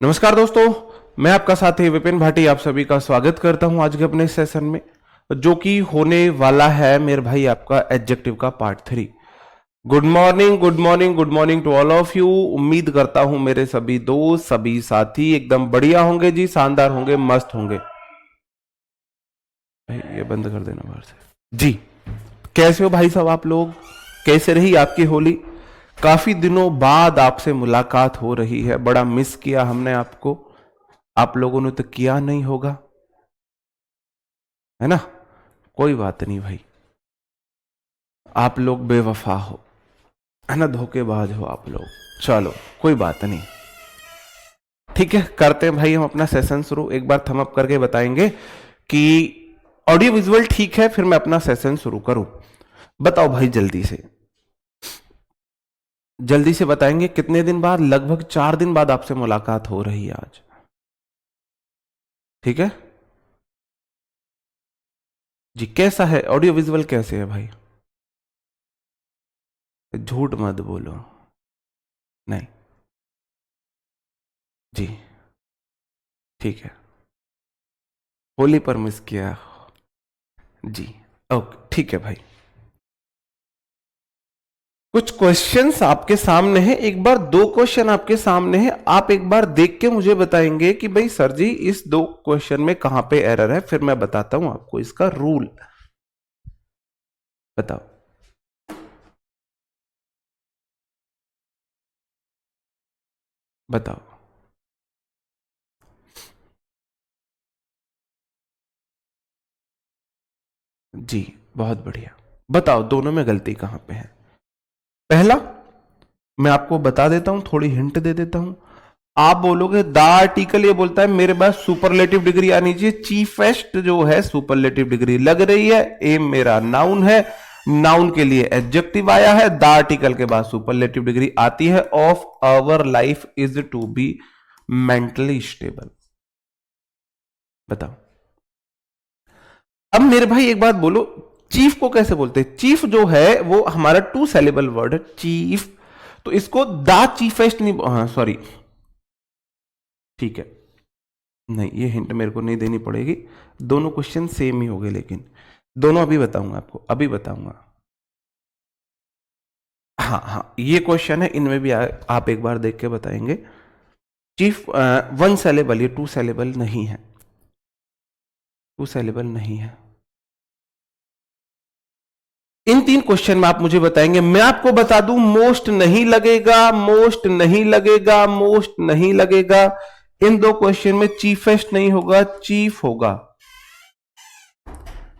नमस्कार दोस्तों, मैं आपका साथी विपिन भाटी आप सभी का स्वागत करता हूं आज के अपने सेशन में, जो कि होने वाला है मेरे भाई आपका एडजेक्टिव का part 3। Good morning, good morning, good morning to all of you. उम्मीद करता हूं मेरे सभी दोस्त, सभी साथी एकदम बढ़िया होंगे जी, शानदार होंगे, मस्त होंगे। भाई ये बंद कर देना बाहर से जी। कैसे हो भाई साहब आप लोग? कैसे रही आपकी होली? काफी दिनों बाद आपसे मुलाकात हो रही है, बड़ा मिस किया हमने आपको। आप लोगों ने तो किया नहीं होगा, है ना? कोई बात नहीं भाई, आप लोग बेवफा हो, है ना, धोखेबाज हो आप लोग। चलो कोई बात नहीं, ठीक है, करते हैं भाई हम अपना सेशन शुरू। एक बार थम अप करके बताएंगे कि ऑडियो विजुअल ठीक है, फिर मैं अपना सेशन शुरू करूं। बताओ भाई जल्दी से बताएंगे कितने दिन बाद? लगभग 4 दिन बाद आपसे मुलाकात हो रही है आज, ठीक है जी। कैसा है ऑडियो विजुअल, कैसे है भाई? झूठ मत बोलो। नहीं जी, ठीक है, होली पर मिस किया जी। ओके ठीक है भाई। कुछ क्वेश्चंस आपके सामने हैं, एक बार 2 क्वेश्चन आपके सामने हैं, आप एक बार देख के मुझे बताएंगे कि भाई सर जी इस 2 क्वेश्चन में कहां पे एरर है, फिर मैं बताता हूं आपको इसका रूल। बताओ। बताओ जी, बहुत बढ़िया। बताओ दोनों में गलती कहां पे है? पहला, मैं आपको बता देता हूं, थोड़ी हिंट दे देता हूं। आप बोलोगे द आर्टिकल ये बोलता है मेरे पास सुपरलेटिव डिग्री आनी चाहिए, चीफेस्ट जो है सुपरलेटिव डिग्री लग रही है। एम मेरा नाउन है, नाउन के लिए एडजेक्टिव आया है, द आर्टिकल के बाद सुपरलेटिव डिग्री आती है। Of our life is to be mentally stable. बताओ। अब मेरे भाई एक बात बोलो, चीफ को कैसे बोलते हैं? चीफ जो है वो हमारा 2 सेलेबल वर्ड है, चीफ, तो इसको द चीफेस्ट नहीं, हाँ सॉरी, ठीक है, नहीं ये हिंट मेरे को नहीं देनी पड़ेगी। दोनों क्वेश्चन सेम ही हो गए, लेकिन दोनों अभी बताऊंगा आपको, अभी बताऊंगा। हाँ हाँ, ये क्वेश्चन है, इनमें भी आप एक बार देख के बताएंगे। चीफ 1 सेलेबल, ये 2 सेलेबल नहीं है, 2 सेलेबल नहीं है। इन 3 क्वेश्चन में आप मुझे बताएंगे। मैं आपको बता दूं, मोस्ट नहीं लगेगा, मोस्ट नहीं लगेगा, मोस्ट नहीं लगेगा। इन 2 क्वेश्चन में चीफेस्ट नहीं होगा, चीफ होगा।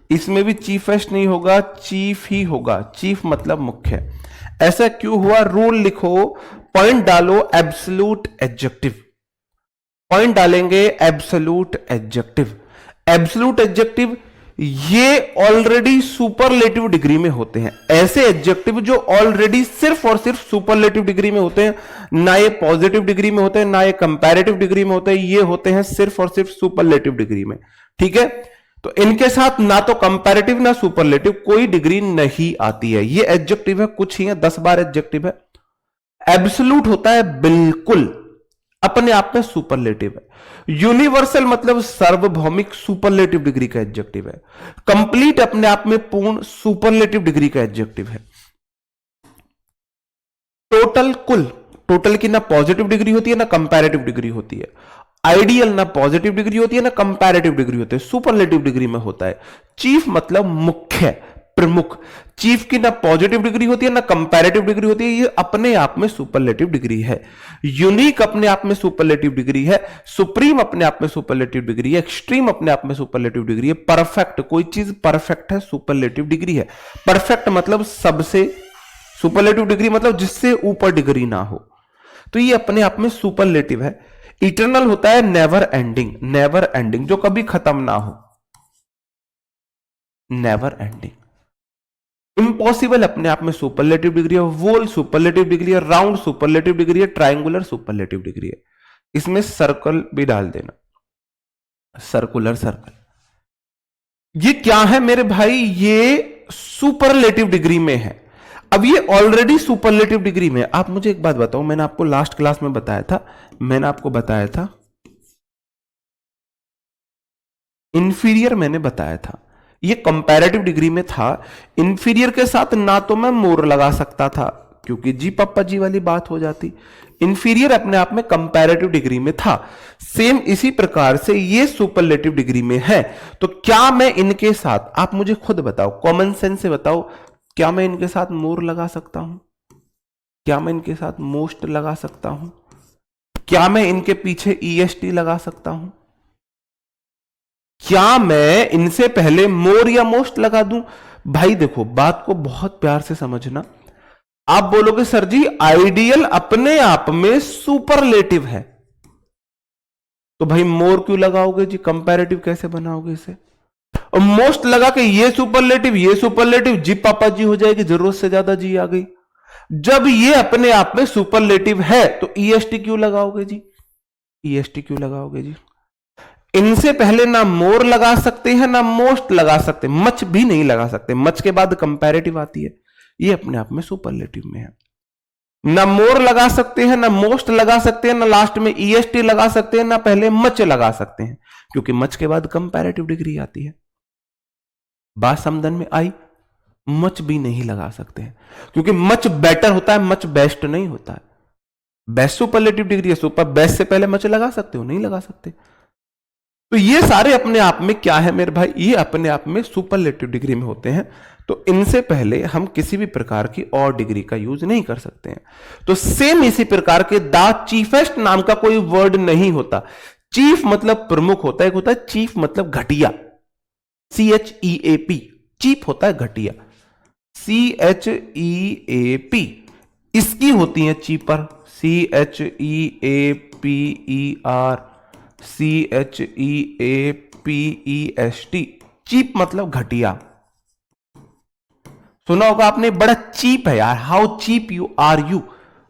इसमें भी चीफेस्ट नहीं होगा, चीफ ही होगा। चीफ मतलब मुख्य। ऐसा क्यों हुआ? रूल लिखो, पॉइंट डालो, एब्सोल्यूट एडजेक्टिव। पॉइंट डालेंगे एब्सोल्यूट एडजेक्टिव। एब्सोल्यूट एडजेक्टिव ये ऑलरेडी सुपरलेटिव डिग्री में होते हैं। ऐसे एडजेक्टिव जो ऑलरेडी सिर्फ और सिर्फ सुपरलेटिव डिग्री में होते हैं, ना ये पॉजिटिव डिग्री में होते हैं, ना ये कंपैरेटिव डिग्री में होते हैं, ये होते हैं सिर्फ और सिर्फ सुपरलेटिव डिग्री में, ठीक है। तो इनके साथ ना तो कंपैरेटिव ना सुपरलेटिव कोई डिग्री नहीं आती है। ये एडजेक्टिव है, कुछ ही है, 10 बार एडजेक्टिव है। एब्सोल्यूट होता है बिल्कुल, अपने आप में सुपरलेटिव है। यूनिवर्सल मतलब सार्वभौमिक, सुपरलेटिव डिग्री का एडजेक्टिव है। कंप्लीट अपने आप में पूर्ण, सुपरलेटिव डिग्री का एडजेक्टिव है। टोटल कुल, टोटल की ना पॉजिटिव डिग्री होती है ना कंपैरेटिव डिग्री होती है। आइडियल ना पॉजिटिव डिग्री होती है ना कंपैरेटिव डिग्री होती है, सुपरलेटिव डिग्री में होता है। चीफ मतलब मुख्य, प्रमुख। चीफ की ना पॉजिटिव डिग्री होती है ना कंपैरेटिव डिग्री होती है, ये अपने आप में सुपरलेटिव डिग्री है। यूनिक अपने आप में सुपरलेटिव डिग्री है। सुप्रीम अपने आप में सुपरलेटिव डिग्री है। एक्सट्रीम अपने आप में सुपरलेटिव डिग्री है। परफेक्ट, कोई चीज परफेक्ट है, सुपरलेटिव डिग्री है। परफेक्ट मतलब सबसे, सुपरलेटिव डिग्री मतलब जिससे ऊपर डिग्री ना हो, तो ये अपने आप में सुपरलेटिव है। इटर्नल होता है नेवर एंडिंग, नेवर एंडिंग जो कभी खत्म ना हो, नेवर एंडिंग। इम्पॉसिबल अपने आप में सुपरलेटिव डिग्री है। वोल सुपरलेटिव डिग्री है। राउंड सुपरलेटिव डिग्री है। ट्रायंगुलर सुपरलेटिव डिग्री है। इसमें सर्कल भी डाल देना, सर्कुलर सर्कल। ये क्या है मेरे भाई? ये सुपरलेटिव डिग्री में है। अब ये ऑलरेडी सुपरलेटिव डिग्री में। आप मुझे एक बात बताओ, मैंने आपको लास्ट क्लास में बताया था, मैंने आपको बताया था इंफीरियर, मैंने बताया था ये कंपैरेटिव डिग्री में था। इंफीरियर के साथ ना तो मैं मोर लगा सकता था क्योंकि जी पप्पा जी वाली बात हो जाती, इंफीरियर अपने आप में कंपैरेटिव डिग्री में था। सेम इसी प्रकार से ये सुपरलेटिव डिग्री में है। तो क्या मैं इनके साथ, आप मुझे खुद बताओ, कॉमन सेंस से बताओ, क्या मैं इनके साथ मोर लगा सकता हूं? क्या मैं इनके साथ मोस्ट लगा सकता हूं? क्या मैं इनके पीछे ईएसटी लगा सकता हूं? क्या मैं इनसे पहले मोर या मोस्ट लगा दूं? भाई देखो, बात को बहुत प्यार से समझना। आप बोलोगे सर जी आइडियल अपने आप में सुपरलेटिव है, तो भाई मोर क्यों लगाओगे जी? कंपैरेटिव कैसे बनाओगे इसे? और मोस्ट लगा के ये सुपरलेटिव जी पापा जी हो जाएगी, जरूरत से ज्यादा जी आ गई। जब ये अपने आप में सुपरलेटिव है तो ईएसटी क्यों लगाओगे जी? ईएसटी क्यों लगाओगे जी? इनसे पहले ना मोर लगा सकते हैं ना मोस्ट लगा सकते, मच भी नहीं लगा सकते। मच के बाद कंपैरेटिव आती है, ये अपने आप में सुपरलेटिव में है। ना मोर लगा सकते हैं, ना मोस्ट लगा सकते हैं, ना लास्ट में ईएसटी लगा सकते हैं, ना पहले मच लगा सकते हैं, क्योंकि मच के बाद कंपैरेटिव डिग्री आती है। बात समझन में आई? मच भी नहीं लगा सकते हैं क्योंकि मच बेटर होता है, मच बेस्ट नहीं होता है। बेस्ट सुपरलेटिव डिग्री है, सुपर बेस्ट से पहले मच लगा सकते हो? नहीं लगा सकते। तो ये सारे अपने आप में क्या है मेरे भाई? ये अपने आप में सुपरलेटिव डिग्री में होते हैं। तो इनसे पहले हम किसी भी प्रकार की और डिग्री का यूज नहीं कर सकते हैं। तो सेम इसी प्रकार के द चीफेस्ट नाम का कोई वर्ड नहीं होता। चीफ मतलब प्रमुख होता है, एक होता है चीफ मतलब घटिया, CHEAP, चीफ होता है घटिया, CHEAP। इसकी होती है चीपर, CHEAPER, CHEAPEST। चीप मतलब घटिया। सुना होगा आपने, बड़ा चीप है यार, how cheap you are you,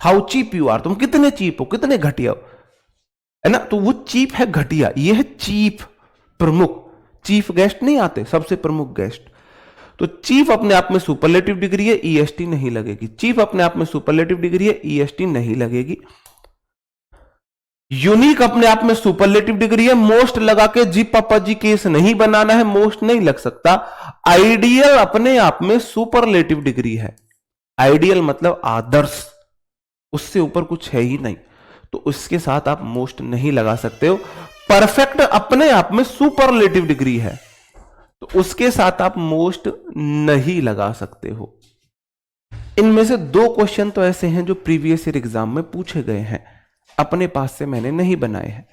how cheap you are, तुम कितने चीप हो, कितने घटिया हो, है ना? तो वो चीप है, घटिया। ये है चीफ, प्रमुख। चीफ गेस्ट नहीं आते, सबसे प्रमुख गेस्ट। तो चीफ अपने आप में सुपरलेटिव डिग्री है, ईएसटी नहीं लगेगी। चीफ अपने आप में सुपरलेटिव डिग्री है, ईएसटी नहीं लगेगी। यूनिक अपने आप में सुपरलेटिव डिग्री है, मोस्ट लगा के जी पापा जी केस नहीं बनाना है, मोस्ट नहीं लग सकता। आइडियल अपने आप में सुपरलेटिव डिग्री है। आइडियल मतलब आदर्श, उससे ऊपर कुछ है ही नहीं, तो उसके साथ आप मोस्ट नहीं लगा सकते हो। परफेक्ट अपने आप में सुपरलेटिव डिग्री है, तो उसके साथ आप मोस्ट नहीं लगा सकते हो। इनमें से 2 क्वेश्चन तो ऐसे हैं जो प्रीवियस ईयर एग्जाम में पूछे गए हैं, अपने पास से मैंने नहीं बनाए हैं।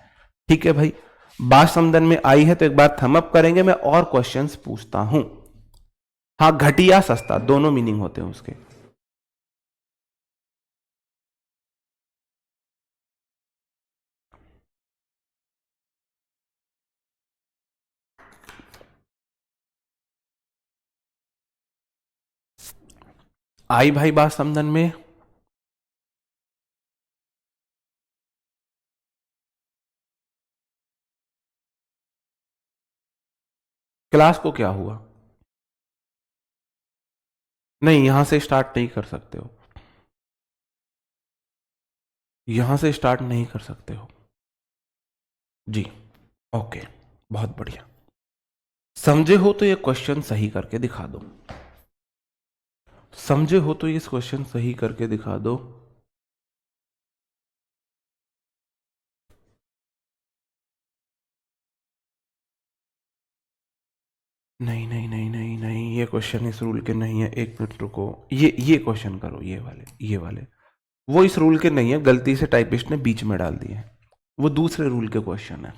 ठीक है भाई, बात समझन में आई है तो एक बार थम अप करेंगे, मैं और क्वेश्चंस पूछता हूं। हाँ, घटिया सस्ता दोनों मीनिंग होते हैं उसके। आई भाई बात समझन में? क्लास को क्या हुआ? नहीं, यहां से स्टार्ट नहीं कर सकते हो, यहां से स्टार्ट नहीं कर सकते हो जी। ओके, बहुत बढ़िया। समझे हो तो ये क्वेश्चन सही करके दिखा दो, समझे हो तो ये क्वेश्चन सही करके दिखा दो। नहीं नहीं नहीं नहीं नहीं, ये क्वेश्चन इस रूल के नहीं है। एक मिनट रुको, ये क्वेश्चन करो, ये वाले वो इस रूल के नहीं है, गलती से टाइपिस्ट ने बीच में डाल दिए हैं, वो दूसरे रूल के क्वेश्चन है।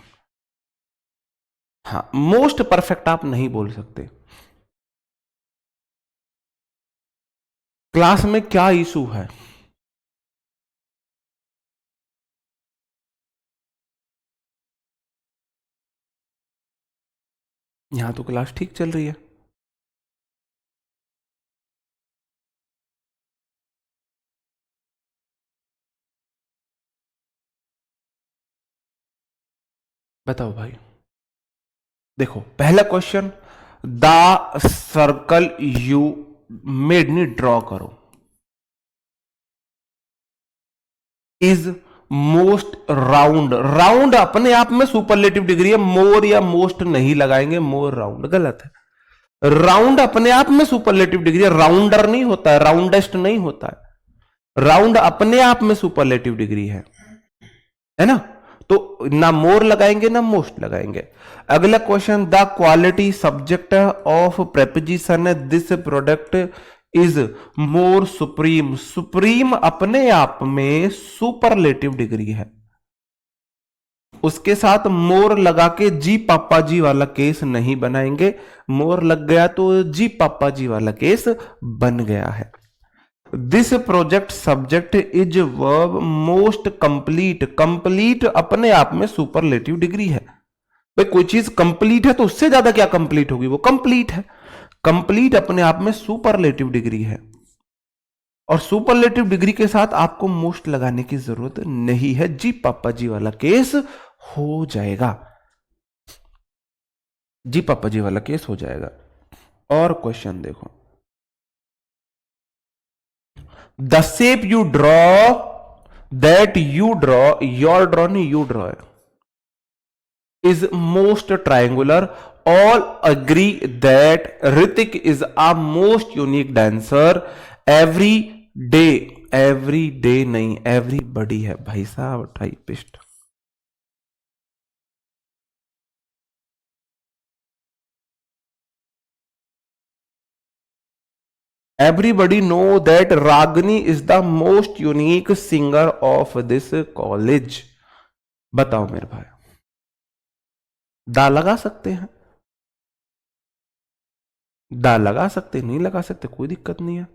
हाँ, मोस्ट परफेक्ट आप नहीं बोल सकते। क्लास में क्या इशू है? यहां तो क्लास ठीक चल रही है। बताओ भाई। देखो पहला question, the circle you made नी ड्रॉ करो। Is most round. राउंड अपने आप में सुपरलेटिव डिग्री है, मोर या मोस्ट नहीं लगाएंगे, मोर राउंड गलत है। राउंड अपने आप में सुपरलेटिव डिग्री है, राउंडर नहीं होता है, राउंडेस्ट नहीं होता है। राउंड अपने आप में सुपरलेटिव डिग्री है ना। तो ना मोर लगाएंगे ना मोस्ट लगाएंगे। अगला question, the quality subject of preposition this product is more supreme. Supreme अपने आप में सुपरलेटिव डिग्री है, उसके साथ मोर लगा के जी पापा जी वाला केस नहीं बनाएंगे। मोर लग गया तो जी पापा जी वाला केस बन गया है। This project subject is verb most complete. Complete अपने आप में सुपरलेटिव डिग्री है। भाई कोई चीज कंप्लीट है तो उससे ज्यादा क्या कंप्लीट होगी, वो कंप्लीट है। कंप्लीट अपने आप में सुपरलेटिव डिग्री है, और सुपरलेटिव डिग्री के साथ आपको मोस्ट लगाने की जरूरत नहीं है, जी पापा जी वाला केस हो जाएगा, जी पापा जी वाला केस हो जाएगा। और क्वेश्चन देखो, the shape you draw that you draw, your draw नहीं you draw, is most triangular. All agree that Hrithik is a most unique dancer. Every day नहीं, एवरीबडी है भाई साहब, typist. Everybody know that Ragini is the most unique singer of this college। बताओ मेरे भाई, दा लगा सकते हैं, दा लगा सकते, नहीं लगा सकते कोई दिक्कत नहीं है।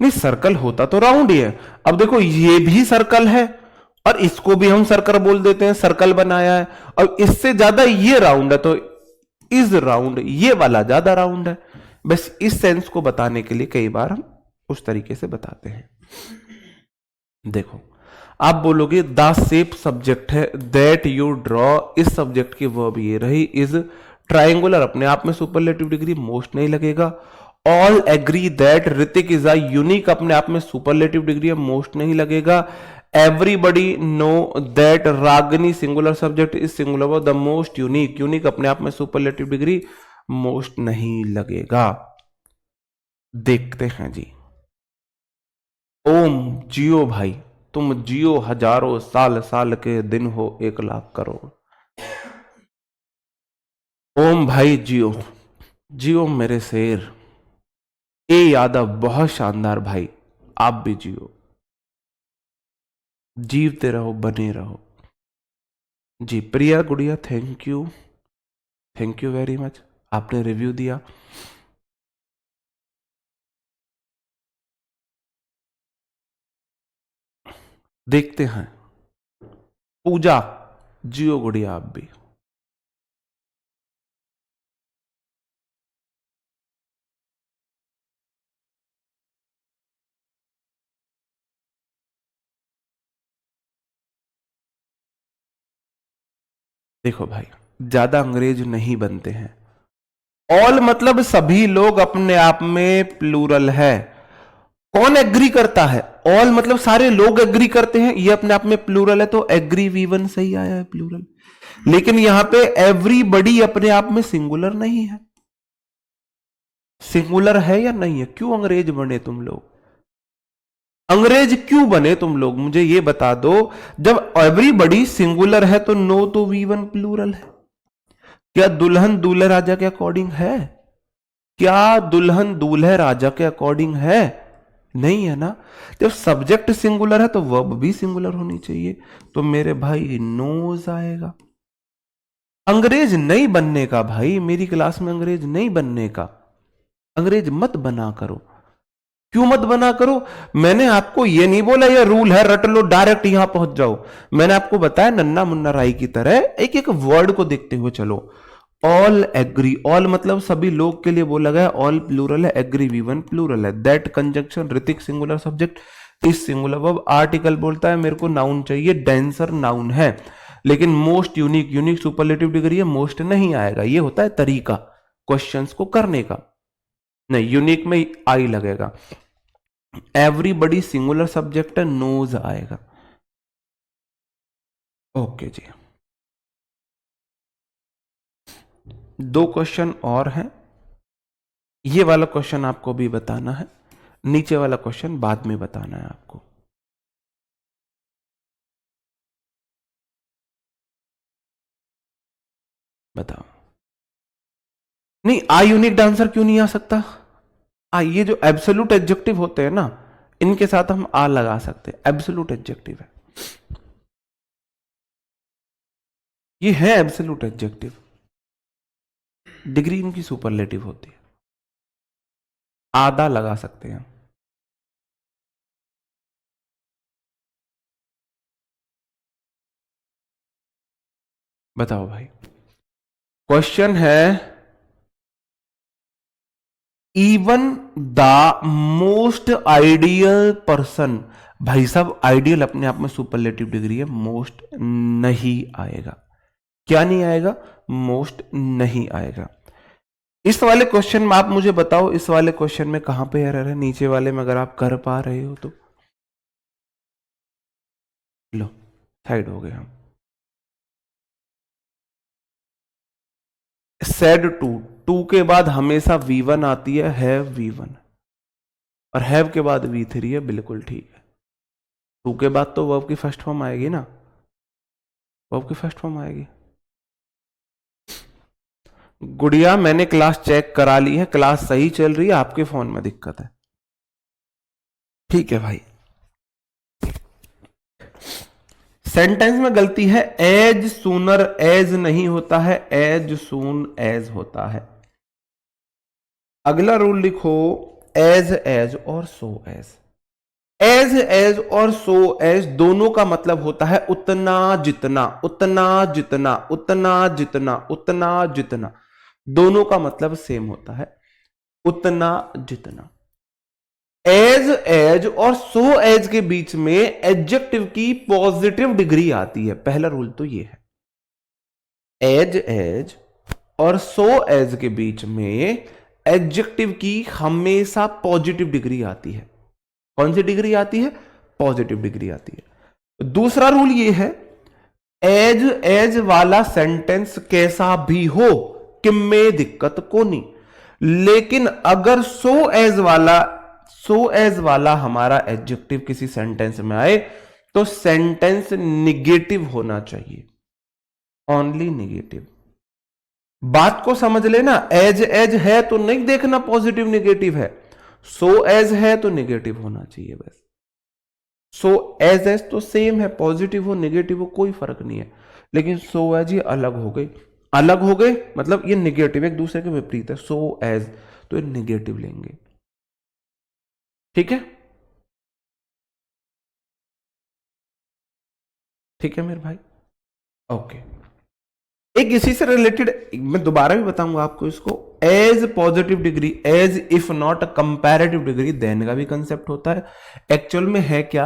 नहीं सर्कल होता तो राउंड ही है। अब देखो ये भी सर्कल है और इसको भी हम सर्कल बोल देते हैं, सर्कल बनाया है, और इससे ज्यादा ये राउंड है तो इज राउंड, ये वाला ज्यादा राउंड है। बस इस सेंस को बताने के लिए कई बार हम उस तरीके से बताते हैं। देखो आप बोलोगे द शेप सब्जेक्ट है, दैट यू ड्रॉ, इस सब्जेक्ट की वर्ब ये रही, इज ट्रायंगुलर अपने आप में सुपरलेटिव डिग्री, मोस्ट नहीं लगेगा। All agree that Hrithik is a unique अपने आप में सुपरलेटिव डिग्री है, मोस्ट नहीं लगेगा। Everybody know that Ragini singular subject is singular, the most unique, unique अपने आप में सुपरलेटिव डिग्री, मोस्ट नहीं लगेगा। देखते हैं जी, ओम जियो भाई, तुम जियो हजारों साल, साल के दिन हो 1,00,000 करोड़। ओम भाई जियो, जियो मेरे शेर। ए यादव बहुत शानदार भाई, आप भी जियो, जीवते रहो, बने रहो जी। प्रिया गुड़िया थैंक यू वेरी मच, आपने रिव्यू दिया। देखते हैं, पूजा जियो गुड़िया आप भी। देखो भाई ज्यादा अंग्रेज नहीं बनते हैं। ऑल मतलब सभी लोग अपने आप में प्लूरल है। कौन एग्री करता है, ऑल मतलब सारे लोग एग्री करते हैं, ये अपने आप में प्लूरल है, तो एग्री V1 सही आया है प्लूरल। लेकिन यहां पे एवरीबडी अपने आप में सिंगुलर नहीं है। सिंगुलर है या नहीं है? क्यों अंग्रेज बने तुम लोग? अंग्रेज क्यों बने तुम लोग, मुझे ये बता दो। जब एवरीबडी सिंगुलर है तो नो तो V1 प्लूरल है। क्या दुल्हन दूल्हे राजा के अकॉर्डिंग है? क्या दुल्हन दूल्हे राजा के अकॉर्डिंग है? नहीं है ना। जब सब्जेक्ट सिंगुलर है तो वर्ब भी सिंगुलर होनी चाहिए, तो मेरे भाई नोज आएगा। अंग्रेज नहीं बनने का भाई, मेरी क्लास में अंग्रेज नहीं बनने का। अंग्रेज मत बना करो। क्यों मत बना करो? मैंने आपको ये नहीं बोला ये रूल है रट लो डायरेक्ट यहां पहुंच जाओ। मैंने आपको बताया नन्ना मुन्ना राई की तरह एक एक वर्ड को देखते हुए चलो। ऑल एग्री, ऑल मतलब सभी लोग के लिए बोला गया, ऑल प्लूरल है, एग्री V1 प्लूरल है। That conjunction Hrithik singular subject, इस सिंगुलर वर्ब। आर्टिकल बोलता है मेरे को नाउन चाहिए, डेंसर नाउन है, लेकिन most unique, unique superlative degree है, मोस्ट नहीं आएगा। ये होता है तरीका क्वेश्चंस को करने का। नहीं, यूनिक में आई लगेगा। एवरीबडी सिंगुलर सब्जेक्ट है, नोज आएगा। ओके जी, दो क्वेश्चन और हैं। ये वाला क्वेश्चन आपको भी बताना है, नीचे वाला क्वेश्चन बाद में बताना है आपको। बताओ। नहीं, आ यूनिक आंसर क्यों नहीं आ सकता? ये जो एब्सोल्यूट एडजेक्टिव होते हैं ना, इनके साथ हम आ लगा सकते हैं, एब्सोल्यूट एडजेक्टिव है ये, है एब्सोल्यूट एडजेक्टिव। डिग्री इनकी सुपरलेटिव होती है, आधा लगा सकते हैं। बताओ भाई, क्वेश्चन है, even the most ideal person. भाई साहब, आइडियल अपने आप में सुपरलेटिव डिग्री है, मोस्ट नहीं आएगा। क्या नहीं आएगा? मोस्ट नहीं आएगा। इस वाले क्वेश्चन में आप मुझे बताओ, इस वाले क्वेश्चन में कहां पे एरर है? नीचे वाले में अगर आप कर पा रहे हो तो लो, साइड हो गए हम। सेड टू, टू के बाद हमेशा V1 आती है, हैव V1, और हैव के बाद V3 है, बिल्कुल ठीक है। टू के बाद तो वर्ब की फर्स्ट फॉर्म आएगी ना, वर्ब की फर्स्ट फॉर्म आएगी। गुड़िया, मैंने क्लास चेक करा ली है, क्लास सही चल रही है, आपके फोन में दिक्कत है। ठीक है भाई, सेंटेंस में गलती है, एज सूनर एज नहीं होता है, एज सून एज होता है। अगला रूल लिखो, एज एज और सो एज। एज एज और सो एज दोनों का मतलब होता है उतना जितना, उतना जितना, उतना जितना, उतना जितना। दोनों का मतलब सेम होता है, उतना जितना। एज एज और सो एज के बीच में एडजेक्टिव की पॉजिटिव डिग्री आती है, पहला रूल तो ये है। एज एज और सो एज के बीच में एडजेक्टिव की हमेशा पॉजिटिव डिग्री आती है। कौन सी डिग्री आती है? पॉजिटिव डिग्री आती है। दूसरा रूल ये है, एज एज वाला सेंटेंस कैसा भी हो, कि में दिक्कत को नहीं, लेकिन अगर सो एज वाला हमारा एडजेक्टिव किसी सेंटेंस में आए तो सेंटेंस निगेटिव होना चाहिए, ओनली निगेटिव। बात को समझ लेना, एज एज है तो नहीं देखना पॉजिटिव निगेटिव है, सो एज है तो निगेटिव होना चाहिए बस। सो एज एज तो सेम है, पॉजिटिव हो निगेटिव हो कोई फर्क नहीं है, लेकिन सो एज ये अलग हो गई। अलग हो गए मतलब ये निगेटिव, एक दूसरे के विपरीत है, सो एज तो ये निगेटिव लेंगे। ठीक है, ठीक है मेरे भाई, ओके। एक इसी से रिलेटेड मैं दोबारा भी बताऊंगा आपको इसको, as positive degree, as if not comparative degree, then का भी कंसेप्ट होता है। एक्चुअल में है क्या,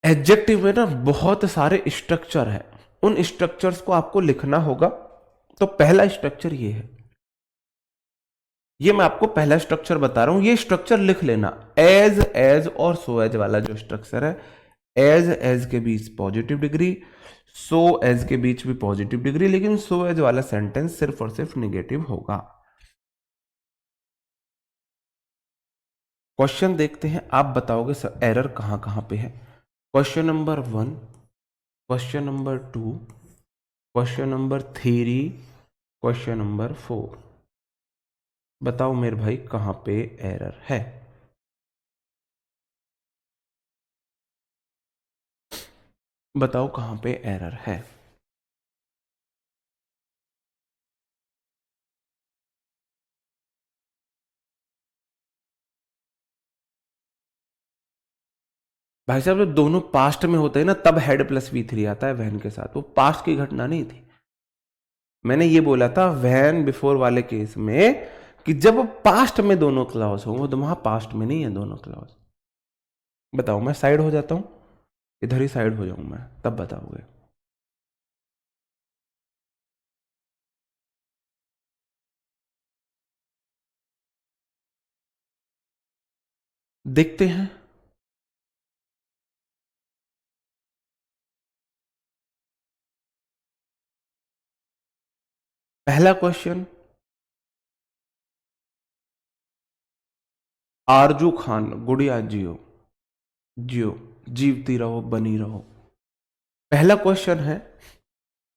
एडजेक्टिव में ना बहुत सारे स्ट्रक्चर है, उन स्ट्रक्चर्स को आपको लिखना होगा। तो पहला स्ट्रक्चर ये है, ये मैं आपको पहला स्ट्रक्चर बता रहा हूं, ये स्ट्रक्चर लिख लेना। एज एज और सो एज वाला जो स्ट्रक्चर है, एज एज के बीच पॉजिटिव डिग्री, सो एज के बीच भी पॉजिटिव डिग्री, लेकिन सो एज वाला सेंटेंस सिर्फ और सिर्फ निगेटिव होगा। क्वेश्चन देखते हैं, आप बताओगे सर एरर कहां कहां पे है। Question number 1, question number 2, question number 3, question number 4। बताओ मेरे भाई कहां पे एरर है। बताओ कहां पे एरर है। भाई साहब, जब दोनों पास्ट में होते हैं ना तब हेड प्लस V3 आता है वैन के साथ, वो पास्ट की घटना नहीं थी। मैंने ये बोला था वैन बिफोर वाले केस में कि जब पास्ट में दोनों क्लॉज हो, तो वहां पास्ट में नहीं है दोनों क्लॉज। बताओ, मैं साइड हो जाता हूं, इधर ही साइड हो जाऊं मैं, तब बताओगे। देखते हैं। पहला क्वेश्चन, आरजू खान, गुड़िया जियो, जियो, जीवती रहो, बनी रहो। पहला क्वेश्चन है,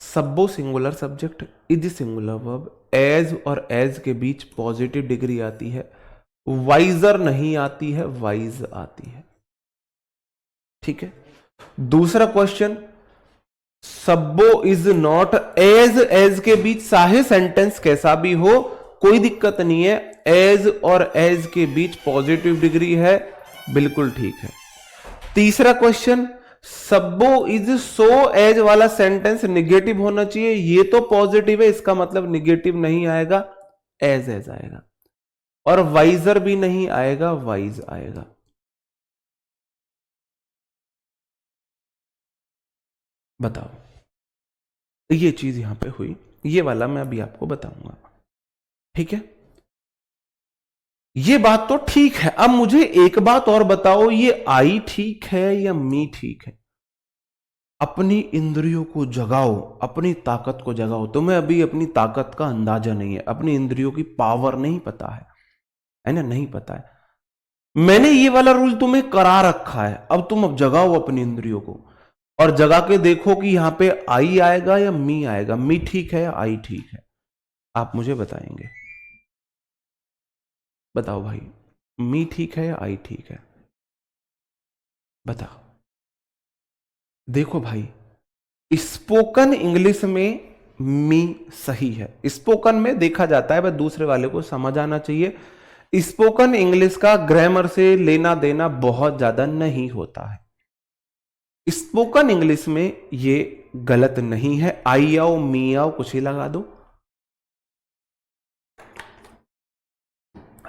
सब्बो singular subject, is singular verb, as और एज के बीच पॉजिटिव डिग्री आती है, वाइजर नहीं आती है, वाइज आती है। ठीक है। दूसरा क्वेश्चन, सब्बो इज नॉट, एज के बीच चाहे सेंटेंस कैसा भी हो कोई दिक्कत नहीं है, एज और एज के बीच पॉजिटिव डिग्री है, बिल्कुल ठीक है। तीसरा क्वेश्चन, सब्बो इज सो एज वाला सेंटेंस निगेटिव होना चाहिए, ये तो पॉजिटिव है, इसका मतलब निगेटिव नहीं आएगा, एज एज आएगा। और वाइजर भी नहीं आएगा, वाइज आएगा। बताओ, ये चीज यहां पे हुई, ये वाला मैं अभी आपको बताऊंगा। ठीक है, ये बात तो ठीक है। अब मुझे एक बात और बताओ, ये आई ठीक है या मी ठीक है? अपनी इंद्रियों को जगाओ, अपनी ताकत को जगाओ। तुम्हें अभी अपनी ताकत का अंदाजा नहीं है, अपनी इंद्रियों की पावर नहीं पता है ना? नहीं पता है। मैंने ये वाला रूल तुम्हें करा रखा है, अब तुम अब जगाओ अपनी इंद्रियों को और जगा के देखो कि यहां पे आई आएगा या मी आएगा, मी ठीक है या आई ठीक है, आप मुझे बताएंगे। बताओ भाई, मी ठीक है या आई ठीक है? बताओ। देखो भाई, स्पोकन इंग्लिश में मी सही है, स्पोकन में देखा जाता है, बस दूसरे वाले को समझ आना चाहिए। स्पोकन इंग्लिश का ग्रामर से लेना देना बहुत ज्यादा नहीं होता है। स्पोकन इंग्लिश में ये गलत नहीं है, आई आओ मी आओ कुछ ही लगा दो।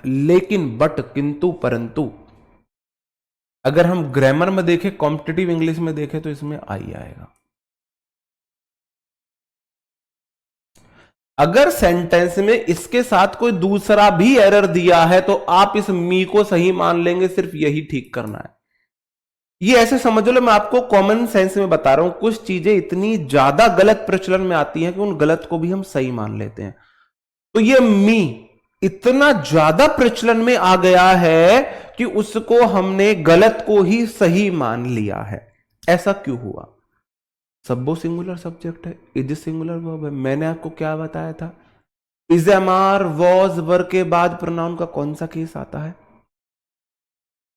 लेकिन बट किंतु परंतु अगर हम ग्रामर में देखें, कॉम्पिटिटिव इंग्लिश में देखें, तो इसमें आई आएगा। अगर सेंटेंस में इसके साथ कोई दूसरा भी एरर दिया है तो आप इस मी को सही मान लेंगे, सिर्फ यही ठीक करना है। ये ऐसे समझ लो, मैं आपको कॉमन सेंस में बता रहा हूं, कुछ चीजें इतनी ज्यादा गलत प्रचलन में आती हैं कि उन गलत को भी हम सही मान लेते हैं। तो ये मी इतना ज्यादा प्रचलन में आ गया है कि उसको हमने गलत को ही सही मान लिया है। ऐसा क्यों हुआ? सब्बो सिंगुलर सब्जेक्ट है, इज सिंगुलर वर्ब है। मैंने आपको क्या बताया था? Is am are was were के बाद प्रोनाउन का कौन सा केस आता है?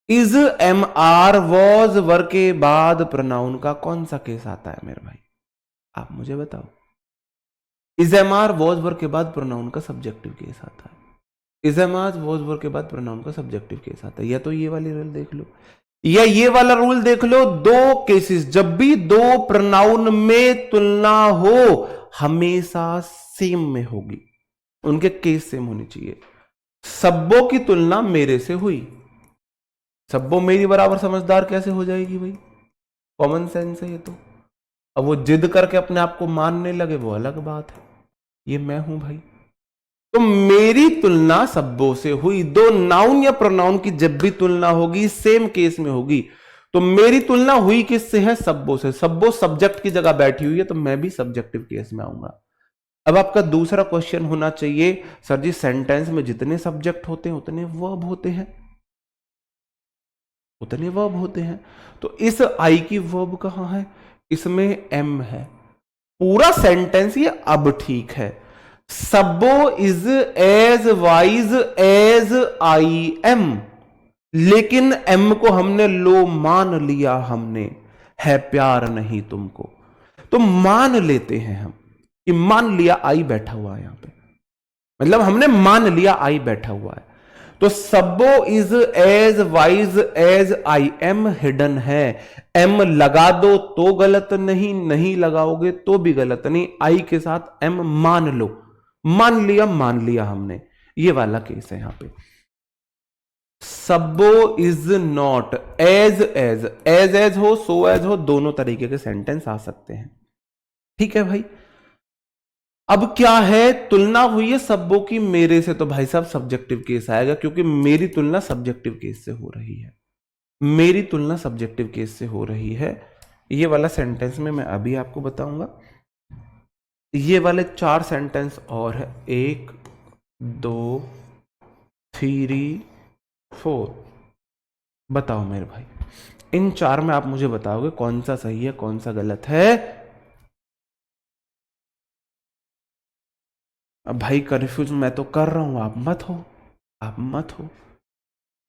Is am are was were के बाद प्रोनाउन का कौन सा केस आता है मेरे भाई? आप मुझे बताओ। Is am are was were के बाद प्रोनाउन का सब्जेक्टिव केस आता है। Is am are was were के बाद प्रोनाउन का सब्जेक्टिव केस आता है। या तो ये वाली रूल देख लो या ये वाला रूल देख लो। दो केसेस, जब भी दो प्रोनाउन में तुलना हो हमेशा सेम में होगी, उनके केस सेम होने चाहिए। सब्बो की तुलना मेरे से हुई, सब्बो मेरी बराबर समझदार कैसे हो जाएगी भाई? कॉमन सेंस है ये तो। अब वो जिद करके अपने आप को मानने लगे, वो अलग बात है। ये मैं हूं भाई। तो मेरी तुलना सब्बो से हुई। दो नाउन या प्रोनाउन की जब भी तुलना होगी सेम केस में होगी। तो मेरी तुलना हुई किससे है? सब्बो से। सब्बो सब्जेक्ट की जगह बैठी हुई है, तो मैं भी सब्जेक्टिव केस में आऊंगा। अब आपका दूसरा क्वेश्चन होना चाहिए, सर जी सेंटेंस में जितने सब्जेक्ट होते हैं उतने वर्ब होते हैं, उतने वर्ब होते हैं। तो इस आई की वर्ब कहां है? इसमें एम है। पूरा सेंटेंस ये अब ठीक है। सब्बो is as wise as I am, लेकिन एम को हमने लो मान लिया, हमने है प्यार नहीं तुमको, तो मान लेते हैं हम कि मान लिया आई बैठा हुआ है यहां पे, मतलब हमने मान लिया आई बैठा हुआ है। तो सब्बो is as wise as I am hidden है। एम लगा दो तो गलत नहीं, नहीं लगाओगे तो भी गलत नहीं। आई के साथ एम मान लो, मान लिया हमने। ये वाला केस है यहां पे। सब्बो is not as as, as as हो सो एज हो, दोनों तरीके के सेंटेंस आ सकते हैं। ठीक है भाई। अब क्या है, तुलना हुई है सब्बों की मेरे से, तो भाई साहब सब्जेक्टिव केस आएगा, क्योंकि मेरी तुलना सब्जेक्टिव केस से हो रही है, मेरी तुलना सब्जेक्टिव केस से हो रही है। ये वाला सेंटेंस में मैं अभी आपको बताऊंगा। ये वाले 4 सेंटेंस और है, 1 2 3 4। बताओ मेरे भाई, इन 4 में आप मुझे बताओगे कौन सा सही है कौन सा गलत है। अब भाई कंफ्यूज मैं तो कर रहा हूं, आप मत हो, आप मत हो।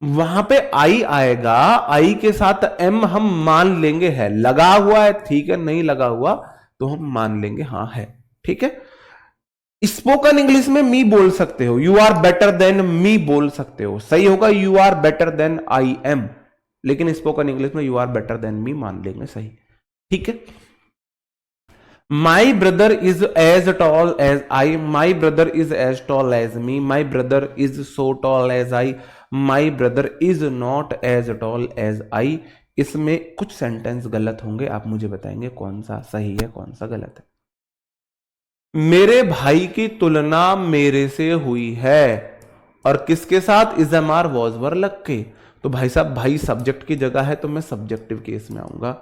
वहां पे आई आएगा, आई के साथ एम हम मान लेंगे है, लगा हुआ है ठीक है, नहीं लगा हुआ तो हम मान लेंगे हाँ है, ठीक है। स्पोकन इंग्लिश में मी बोल सकते हो, you are better than me बोल सकते हो, सही होगा you are better than I am, लेकिन स्पोकन इंग्लिश में you are better than me मान लेंगे, सही, ठीक है। My brother is as tall as I. My brother is as tall as me. My brother is so tall as I. My brother is not as tall as I. इसमें कुछ sentence गलत होंगे, आप मुझे बताएंगे कौन सा सही है कौन सा गलत है। मेरे भाई की तुलना मेरे से हुई है, और किसके साथ, is am are was were लग के। तो भाई साहब, भाई सब्जेक्ट की जगह है तो मैं सब्जेक्टिव केस में आऊंगा।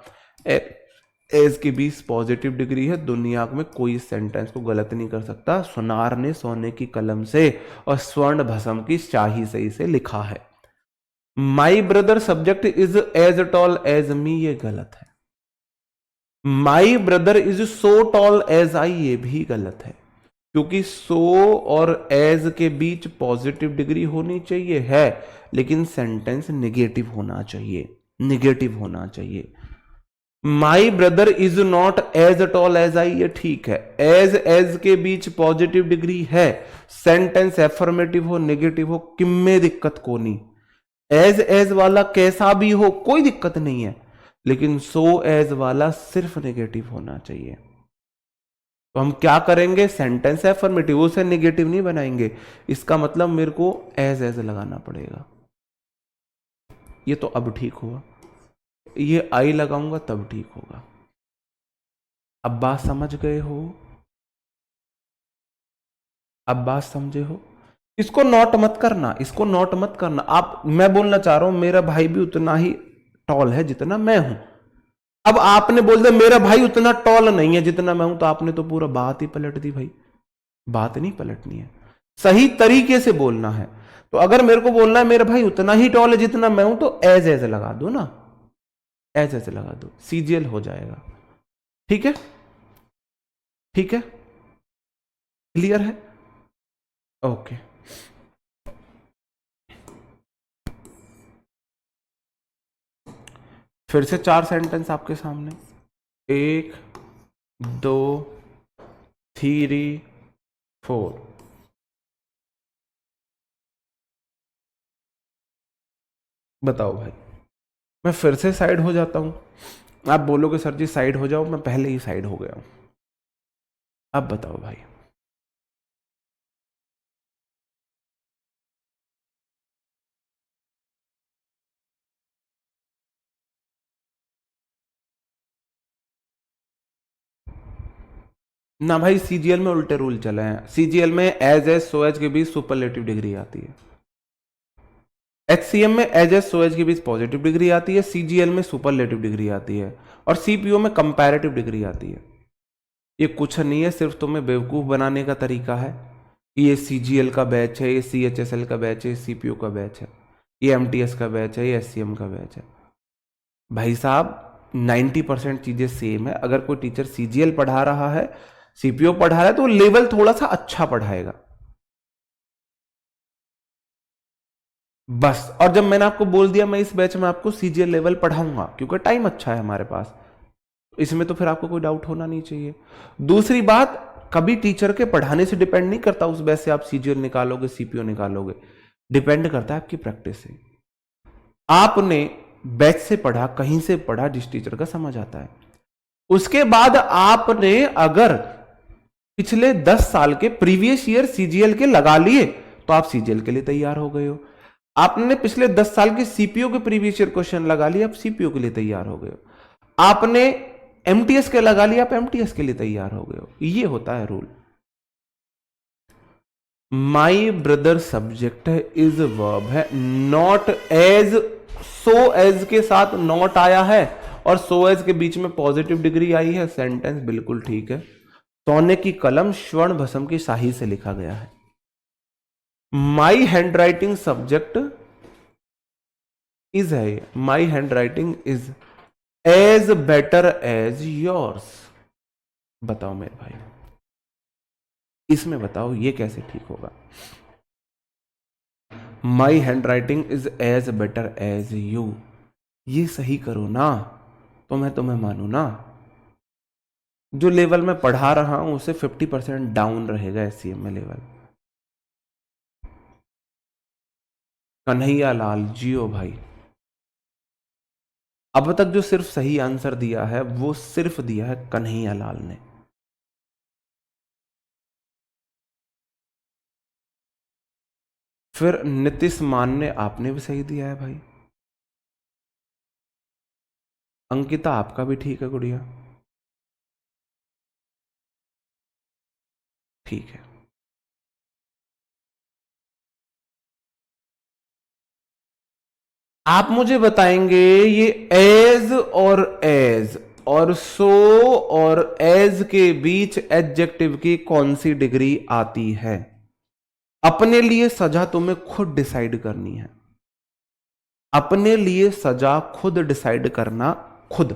एज के 20 पॉजिटिव डिग्री है, दुनिया में कोई सेंटेंस को गलत नहीं कर सकता। सुनार ने सोने की कलम से और स्वर्ण भस्म की स्याही से इसे लिखा है। My brother subject is as tall as me, ये गलत है। My brother is so tall as I, ये भी गलत है, क्योंकि सो और एज के बीच पॉजिटिव डिग्री होनी चाहिए है, लेकिन सेंटेंस निगेटिव होना चाहिए, निगेटिव होना चाहिए। My brother is not as tall as I, ये ठीक है। एज के बीच पॉजिटिव डिग्री है, सेंटेंस एफर्मेटिव हो नेगेटिव हो किम्मे दिक्कत को नहीं। एज वाला कैसा भी हो कोई दिक्कत नहीं है, लेकिन सो एज वाला सिर्फ नेगेटिव होना चाहिए। तो हम क्या करेंगे, सेंटेंस एफर्मेटिव उसे नेगेटिव नहीं बनाएंगे, इसका मतलब मेरे को एज लगाना पड़ेगा। ये तो अब ठीक हुआ, ये आई लगाऊंगा तब ठीक होगा। अब बात समझ गए हो, अब बात समझे हो। इसको नोट मत करना, इसको नोट मत करना। आप, मैं बोलना चाह रहा हूं मेरा भाई भी उतना ही टॉल है जितना मैं हूं। अब आपने बोल दिया मेरा भाई उतना टॉल नहीं है जितना मैं हूं, तो आपने तो पूरा बात ही पलट दी भाई। बात नहीं पलटनी है, सही तरीके से बोलना है। तो अगर मेरे को बोलना है मेरा भाई उतना ही टॉल है जितना मैं हूं, तो एज लगा दो ना, एज लगा दो, सीजीएल हो जाएगा। ठीक है, ठीक है, क्लियर है, ओके। फिर से 4 सेंटेंस आपके सामने, 1 2 3 4। बताओ भाई, मैं फिर से साइड हो जाता हूं, आप बोलोगे सर जी साइड हो जाओ, मैं पहले ही साइड हो गया हूं। अब बताओ भाई, ना भाई सीजीएल में उल्टे रूल चले हैं। सीजीएल में एज सो एज के बीच सुपरलेटिव डिग्री आती है, एचसीएम में एज सो एज के बीच पॉजिटिव डिग्री आती है, सीजीएल में सुपरलेटिव डिग्री आती है, और सीपीओ में कंपैरेटिव डिग्री आती है। ये कुछ नहीं है, सिर्फ तुम्हें बेवकूफ बनाने का तरीका है। ये सीजीएल का बैच है, ये सीएचएसएल का बैच है, ये सीपीओ का बैच है, ये एमटीएस का बैच है, ये एससीएम का बैच है। भाई साहब 90% चीजें सेम है। अगर कोई टीचर सीजीएल पढ़ा रहा है, सीपीओ पढ़ा रहा है, तो लेवल थोड़ा सा अच्छा पढ़ाएगा बस। और जब मैंने आपको बोल दिया मैं इस बैच में आपको सीजीएल लेवल पढ़ाऊंगा, क्योंकि टाइम अच्छा है हमारे पास, इसमें तो फिर आपको कोई डाउट होना नहीं चाहिए। दूसरी बात, कभी टीचर के पढ़ाने से डिपेंड नहीं करता उस बैच से आप सीजीएल निकालोगे सीपीओ निकालोगे, डिपेंड करता है आपकी प्रैक्टिस से। आपने बैच से पढ़ा, कहीं से पढ़ा, जिस टीचर का समझ आता है। उसके बाद आपने अगर पिछले 10 साल के प्रीवियस ईयर सीजीएल के लगा लिए, तो आप सीजीएल के लिए तैयार हो गए हो। आपने पिछले 10 साल के सीपीओ के प्रीवियस ईयर क्वेश्चन लगा लिए, आप सीपीओ के लिए तैयार हो गए हो। आपने एमटीएस के लगा लिया, आप एमटीएस के लिए तैयार हो गए हो। ये होता है रूल। माई ब्रदर सब्जेक्ट है, इज वर्ब है, नॉट एज, सो एज के साथ नॉट आया है और सो एज के बीच में पॉजिटिव डिग्री आई है, सेंटेंस बिल्कुल ठीक है। सोने की कलम स्वर्ण भस्म की शाही से लिखा गया है। My handwriting subject is है, my handwriting is as better as yours. बताओ मेरे भाई, इसमें बताओ ये कैसे ठीक होगा। My handwriting is as better as you, ये सही करो ना तो मैं तुम्हें मानू ना। जो लेवल में पढ़ा रहा हूं उसे 50% डाउन रहेगा एससीएम में लेवल। कन्हैया लाल जियो भाई। अब तक जो सिर्फ सही आंसर दिया है वो सिर्फ दिया है कन्हैया लाल ने। फिर नीतीश मान ने, आपने भी सही दिया है भाई। अंकिता आपका भी ठीक है गुड़िया, ठीक है। आप मुझे बताएंगे ये एज और सो और एज के बीच एडजेक्टिव की कौन सी डिग्री आती है। अपने लिए सजा तुम्हें खुद डिसाइड करनी है, अपने लिए सजा खुद डिसाइड करना, खुद।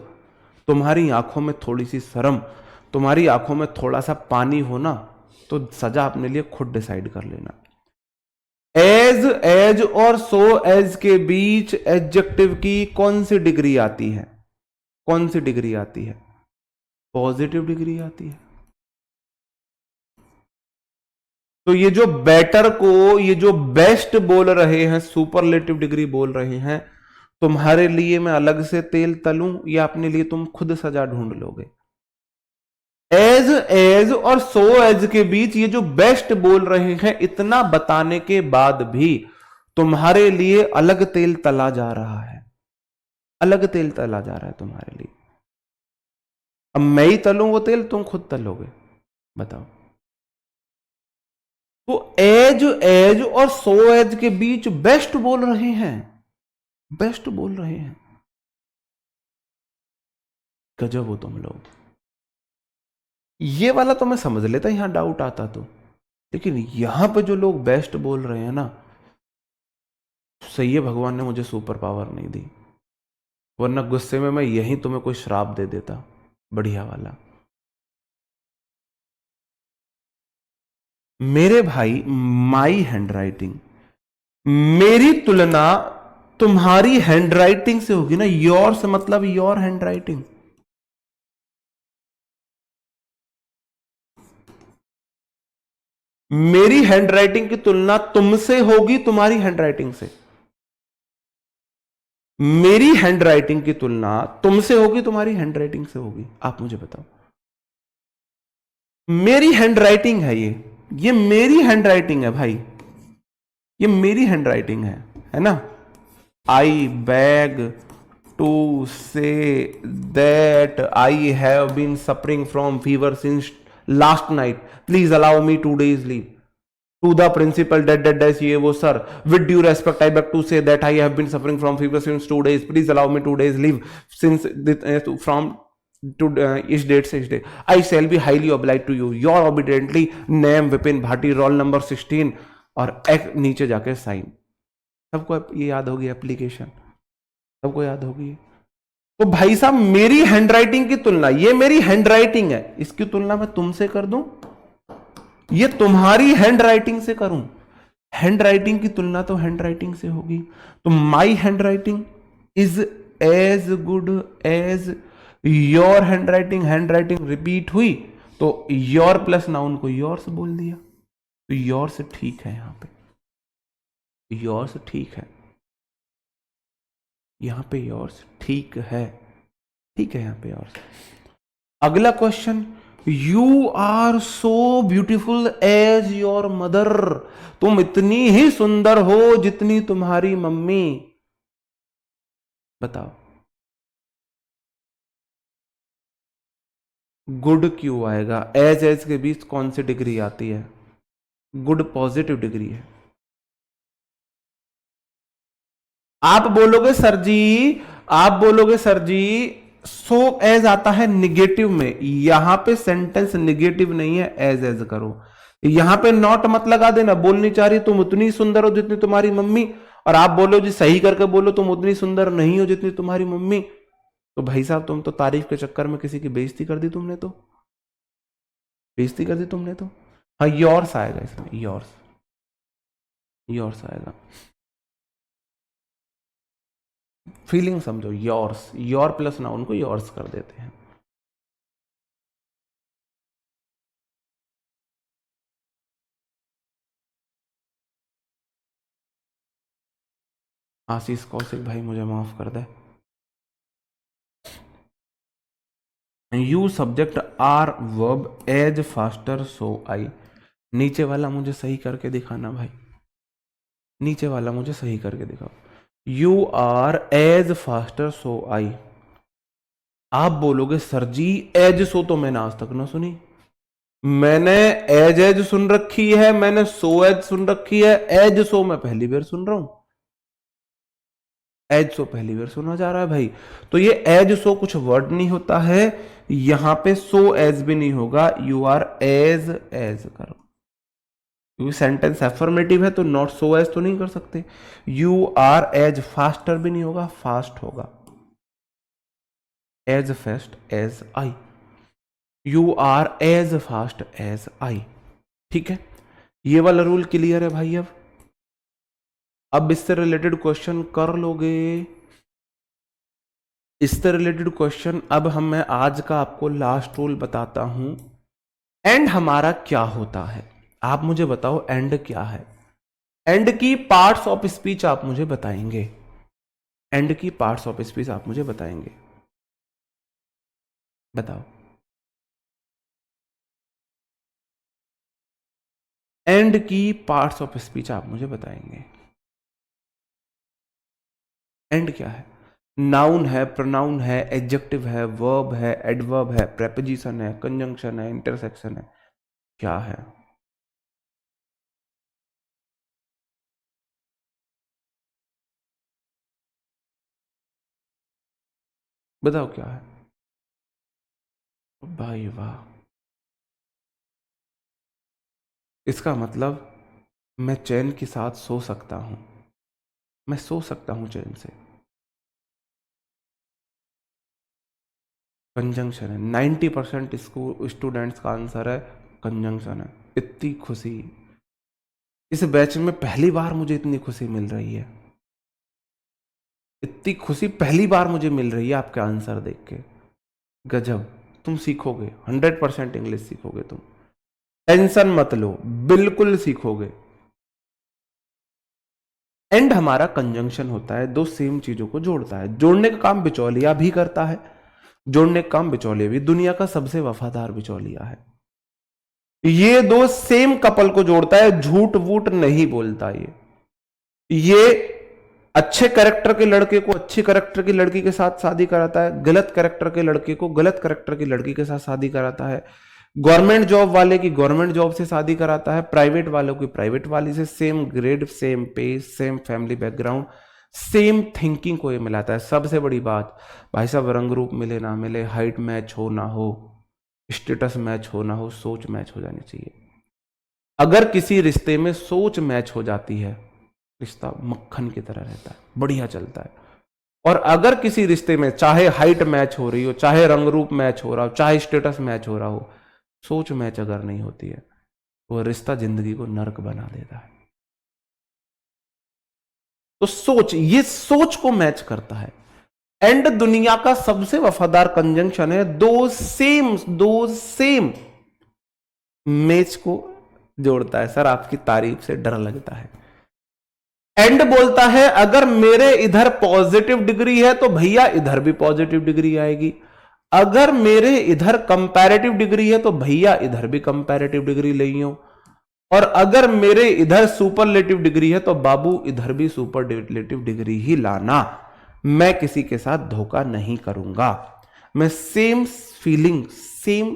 तुम्हारी आंखों में थोड़ी सी शर्म, तुम्हारी आंखों में थोड़ा सा पानी होना, तो सजा अपने लिए खुद डिसाइड कर लेना। एज, एज और सो एज के बीच एडजेक्टिव की कौन सी डिग्री आती है, कौन सी डिग्री आती है, पॉजिटिव डिग्री आती है। तो ये जो बेटर को, ये जो बेस्ट बोल रहे हैं, सुपरलेटिव डिग्री बोल रहे हैं, तुम्हारे लिए मैं अलग से तेल तलूं या अपने लिए तुम खुद सजा ढूंढ लोगे। एज, एज और सो एज के बीच ये जो बेस्ट बोल रहे हैं, इतना बताने के बाद भी तुम्हारे लिए अलग तेल तला जा रहा है, अलग तेल तला जा रहा है तुम्हारे लिए। अब मैं ही तलूं वो तेल, तुम खुद तलोगे, बताओ। तो एज, एज और सो एज के बीच बेस्ट बोल रहे हैं, बेस्ट बोल रहे हैं। गजब हो तुम लोग। ये वाला तो मैं समझ लेता, यहां डाउट आता तो, लेकिन यहां पे जो लोग बेस्ट बोल रहे हैं ना, सही है भगवान ने मुझे सुपर पावर नहीं दी, वरना गुस्से में मैं यहीं तुम्हें कोई श्राप दे देता बढ़िया वाला। मेरे भाई, माई हैंडराइटिंग, मेरी तुलना तुम्हारी हैंडराइटिंग से होगी ना, योर से मतलब योर हैंडराइटिंग। मेरी हैंडराइटिंग की तुलना तुमसे होगी तुम्हारी हैंडराइटिंग से, मेरी हैंडराइटिंग की तुलना तुमसे होगी तुम्हारी हैंडराइटिंग से होगी। आप मुझे बताओ, मेरी हैंडराइटिंग है ये मेरी हैंडराइटिंग है भाई, ये मेरी हैंडराइटिंग है ना। I beg to say that I have been suffering from fever since last night, please allow me 2 days leave to the principal date date date, ये वो sir, with due respect I beg to say that I have been suffering from fever since 2 days, please allow me 2 days leave since from to इस date से इस date, I shall be highly oblige to you, your obediently name Vipin Bhati, roll number 16 और एक नीचे जाके sign. सबको ये याद होगी एप्लीकेशन, सबको याद होगी। तो भाई साहब मेरी हैंडराइटिंग की तुलना, ये मेरी हैंडराइटिंग है, इसकी तुलना मैं तुमसे कर दूं, ये तुम्हारी हैंडराइटिंग से करूं, हैंडराइटिंग की तुलना तो हैंडराइटिंग से होगी। तो my handwriting is as good as your handwriting, handwriting repeat हुई तो योर प्लस नाउन को योर से बोल दिया, तो योर से ठीक है, यहां पे योर से ठीक है, यहां पे योर से ठीक है, ठीक है, यहां पे योर से। अगला question, you are so beautiful as your mother, तुम इतनी ही सुंदर हो जितनी तुम्हारी मम्मी। बताओ गुड क्यों आएगा, एज एज के बीच कौन सी डिग्री आती है, गुड पॉजिटिव डिग्री है। आप बोलोगे सर जी, आप बोलोगे सर जी सो एज आता है निगेटिव में, यहां पे सेंटेंस निगेटिव नहीं है, एज करो। यहां पे नॉट मत लगा देना, बोलनी चाह रही तुम उतनी सुंदर हो जितनी तुम्हारी मम्मी, और आप बोलो जी सही करके बोलो तुम उतनी सुंदर नहीं हो जितनी तुम्हारी मम्मी, तो भाई साहब तुम तो तारीफ के चक्कर में किसी की बेइज्जती कर दी तुमने, तो बेइज्जती कर दी तुमने तो। हाँ योर्स आएगा इसमें, योर्स, योर्स आएगा। फीलिंग समझो, योर्स, योर प्लस नाउन को योर्स कर देते हैं। आशीष कौशिक भाई मुझे माफ कर दे। You subject are verb as faster so I. नीचे वाला मुझे सही करके दिखाना भाई, नीचे वाला मुझे सही करके दिखाओ। You are as faster so I. आप बोलोगे सर जी एज सो तो मैंने आज तक ना सुनी, मैंने एज सुन रखी है, मैंने सो एज सुन रखी है, एज सो मैं पहली बार सुन रहा हूं, एज सो पहली बार सुना जा रहा है भाई। तो ये एज सो कुछ वर्ड नहीं होता है, यहां पे सो एज भी नहीं होगा, यू आर एज करो, क्योंकि सेंटेंस एफर्मेटिव है तो नॉट सो एज तो नहीं कर सकते। यू आर एज फास्टर भी नहीं होगा, फास्ट होगा, as fast as I, you are as fast as I. ठीक है, ये वाला रूल क्लियर है भाई। अब इससे रिलेटेड क्वेश्चन कर लोगे, इससे रिलेटेड क्वेश्चन। अब मैं आज का आपको लास्ट रूल बताता हूं, एंड हमारा क्या होता है, आप मुझे बताओ एंड क्या है। एंड की पार्ट्स ऑफ स्पीच आप मुझे बताएंगे, एंड की पार्ट्स ऑफ स्पीच आप मुझे बताएंगे, बताओ। एंड की पार्ट्स ऑफ स्पीच आप मुझे बताएंगे। एंड क्या है? नाउन है, प्रोनाउन है, एडजेक्टिव है, वर्ब है, एडवर्ब है, प्रेपोजिशन है, कंजंक्शन है, इंटरसेक्शन है, क्या है? बताओ क्या है भाई, वाह। इसका मतलब मैं चैन के साथ सो सकता हूं, मैं सो सकता हूं चैन से। कंजंक्शन है, 90% स्टूडेंट्स का आंसर है कंजंक्शन है। इतनी खुशी, इस बैच में पहली बार मुझे इतनी खुशी मिल रही है, इतनी खुशी पहली बार मुझे मिल रही है आपके आंसर देख के। गजब, तुम सीखोगे, 100% इंग्लिश सीखोगे तुम, टेंशन मत लो, बिल्कुल सीखोगे। एंड हमारा कंजंक्शन होता है, दो सेम चीजों को जोड़ता है, जोड़ने का काम बिचौलिया भी करता है, जोड़ने का काम बिचौलिया भी, दुनिया का सबसे वफादार बिचौलिया है। ये दो सेम कपल को जोड़ता है, झूठ वूट नहीं बोलता ये अच्छे कैरेक्टर के लड़के को अच्छी कैरेक्टर की लड़की के साथ शादी कराता है, गलत कैरेक्टर के लड़के को गलत कैरेक्टर की लड़की के साथ शादी कराता है, गवर्नमेंट जॉब वाले की गवर्नमेंट जॉब से शादी कराता है, प्राइवेट वालों की प्राइवेट वाली से, सेम ग्रेड, सेम पे, same family background, same thinking को ये मिलाता है। सबसे बड़ी बात भाई साहब, रंग रूप मिले ना मिले, हाइट मैच हो ना हो, स्टेटस मैच हो ना हो, सोच मैच हो जानी चाहिए। अगर किसी रिश्ते में सोच मैच हो जाती है, रिश्ता मक्खन की तरह रहता है, बढ़िया चलता है। और अगर किसी रिश्ते में चाहे हाइट मैच हो रही हो, चाहे रंग रूप मैच हो रहा हो, चाहे स्टेटस मैच हो रहा हो, सोच मैच अगर नहीं होती है, वो रिश्ता जिंदगी को नर्क बना देता है। तो सोच, ये सोच को मैच करता है। एंड दुनिया का सबसे वफादार कंजंक्शन है, दो सेम मैच को जोड़ता है। सर आपकी तारीफ से डर लगता है। एंड बोलता है अगर मेरे इधर पॉजिटिव डिग्री है तो भैया इधर भी पॉजिटिव डिग्री आएगी, अगर मेरे इधर कंपैरेटिव डिग्री है तो भैया इधर भी कंपैरेटिव डिग्री ले, और अगर मेरे इधर सुपरलेटिव डिग्री है तो बाबू इधर भी सुपरलेटिव डिग्री ही लाना। मैं किसी के साथ धोखा नहीं करूंगा, मैं सेम फीलिंग, सेम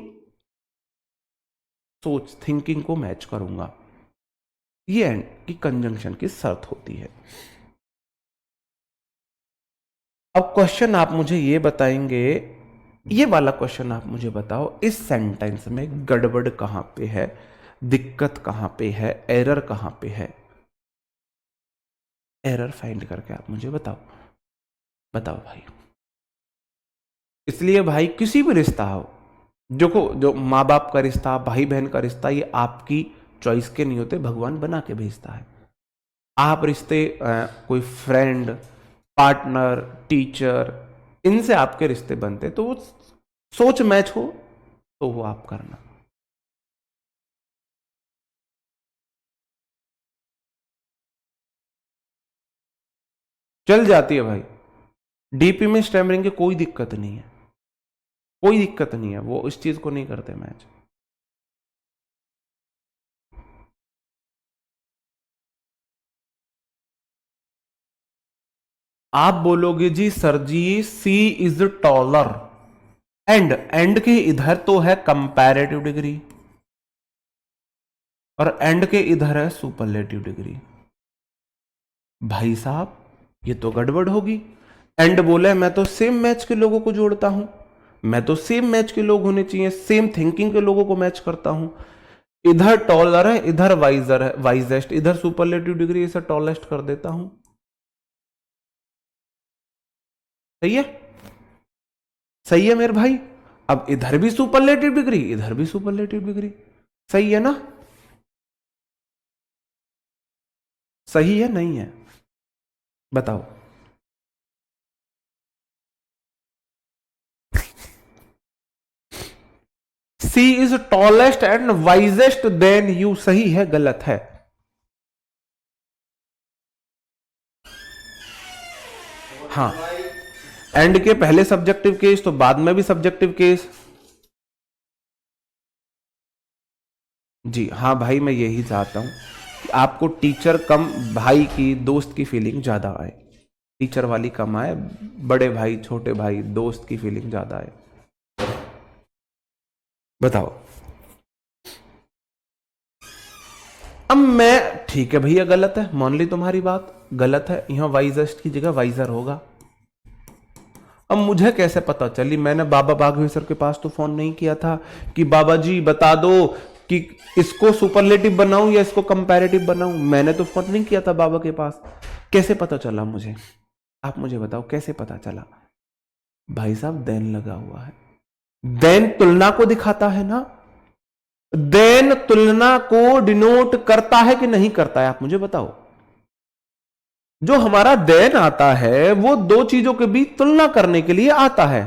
सोच, थिंकिंग को मैच करूंगा। ये एंड की कंजंक्शन की शर्त होती है। अब क्वेश्चन आप मुझे ये बताएंगे, ये वाला क्वेश्चन आप मुझे बताओ, इस सेंटेंस में गड़बड़ कहां पे है, दिक्कत कहां पे है, एरर कहां पे है? एरर फाइंड करके आप मुझे बताओ। बताओ भाई। इसलिए भाई किसी भी रिश्ता हो, जो माँ बाप का रिश्ता, भाई बहन का रिश्ता, ये आपकी चॉइस के नहीं होते, भगवान बना के भेजता है। आप रिश्ते कोई फ्रेंड, पार्टनर, टीचर, इनसे आपके रिश्ते बनते, तो वो सोच मैच हो तो वो आप करना। चल जाती है भाई, डीपी में स्टैमरिंग की कोई दिक्कत नहीं है, कोई दिक्कत नहीं है, वो इस चीज को नहीं करते मैच। आप बोलोगे जी सर जी सी इज टॉलर, एंड के इधर तो है कंपैरेटिव डिग्री और एंड के इधर है सुपरलेटिव डिग्री। भाई साहब ये तो गड़बड़ होगी। एंड बोले मैं तो सेम मैच के लोगों को जोड़ता हूं, मैं तो सेम मैच के लोग होने चाहिए, सेम थिंकिंग के लोगों को मैच करता हूं। इधर टॉलर है, इधर वाइजर है, वाइजेस्ट, इधर सुपरलेटिव डिग्री, इसे टॉलेस्ट कर देता हूं। सही है, सही है मेरे भाई। अब इधर भी सुपरलेटिव डिग्री, इधर भी सुपरलेटिव डिग्री, सही है ना? सही है नहीं है? बताओ। She is tallest and wisest than you, सही है गलत है? हाँ, एंड के पहले सब्जेक्टिव केस तो बाद में भी सब्जेक्टिव केस। जी हाँ भाई, मैं यही चाहता हूं कि आपको टीचर कम भाई की, दोस्त की फीलिंग ज्यादा आए, टीचर वाली कम आए, बड़े भाई, छोटे भाई, दोस्त की फीलिंग ज्यादा आए। बताओ। अब मैं, ठीक है भैया गलत है, मान ली तुम्हारी बात गलत है, यहां वाइजेस्ट की जगह वाइजर होगा। अब मुझे कैसे पता चली? मैंने बाबा बागवेश्वर के पास तो फोन नहीं किया था कि बाबा जी बता दो कि इसको सुपरलेटिव बनाऊं या इसको कंपैरेटिव बनाऊं। मैंने तो फोन नहीं किया था बाबा के पास। कैसे पता चला मुझे? आप मुझे बताओ कैसे पता चला? भाई साहब देन लगा हुआ है, देन तुलना को दिखाता है ना, देन तुलना को डिनोट करता है कि नहीं करता है? आप मुझे बताओ। जो हमारा देन आता है वो दो चीजों के बीच तुलना करने के लिए आता है।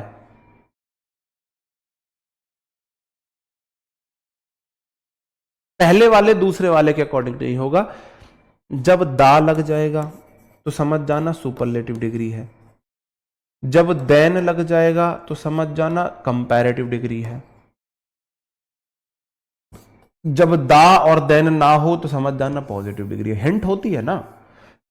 पहले वाले दूसरे वाले के अकॉर्डिंग नहीं होगा। जब दा लग जाएगा तो समझ जाना सुपरलेटिव डिग्री है, जब देन लग जाएगा तो समझ जाना कंपैरेटिव डिग्री है, जब दा और देन ना हो तो समझ जाना पॉजिटिव डिग्री है। हिंट होती है ना,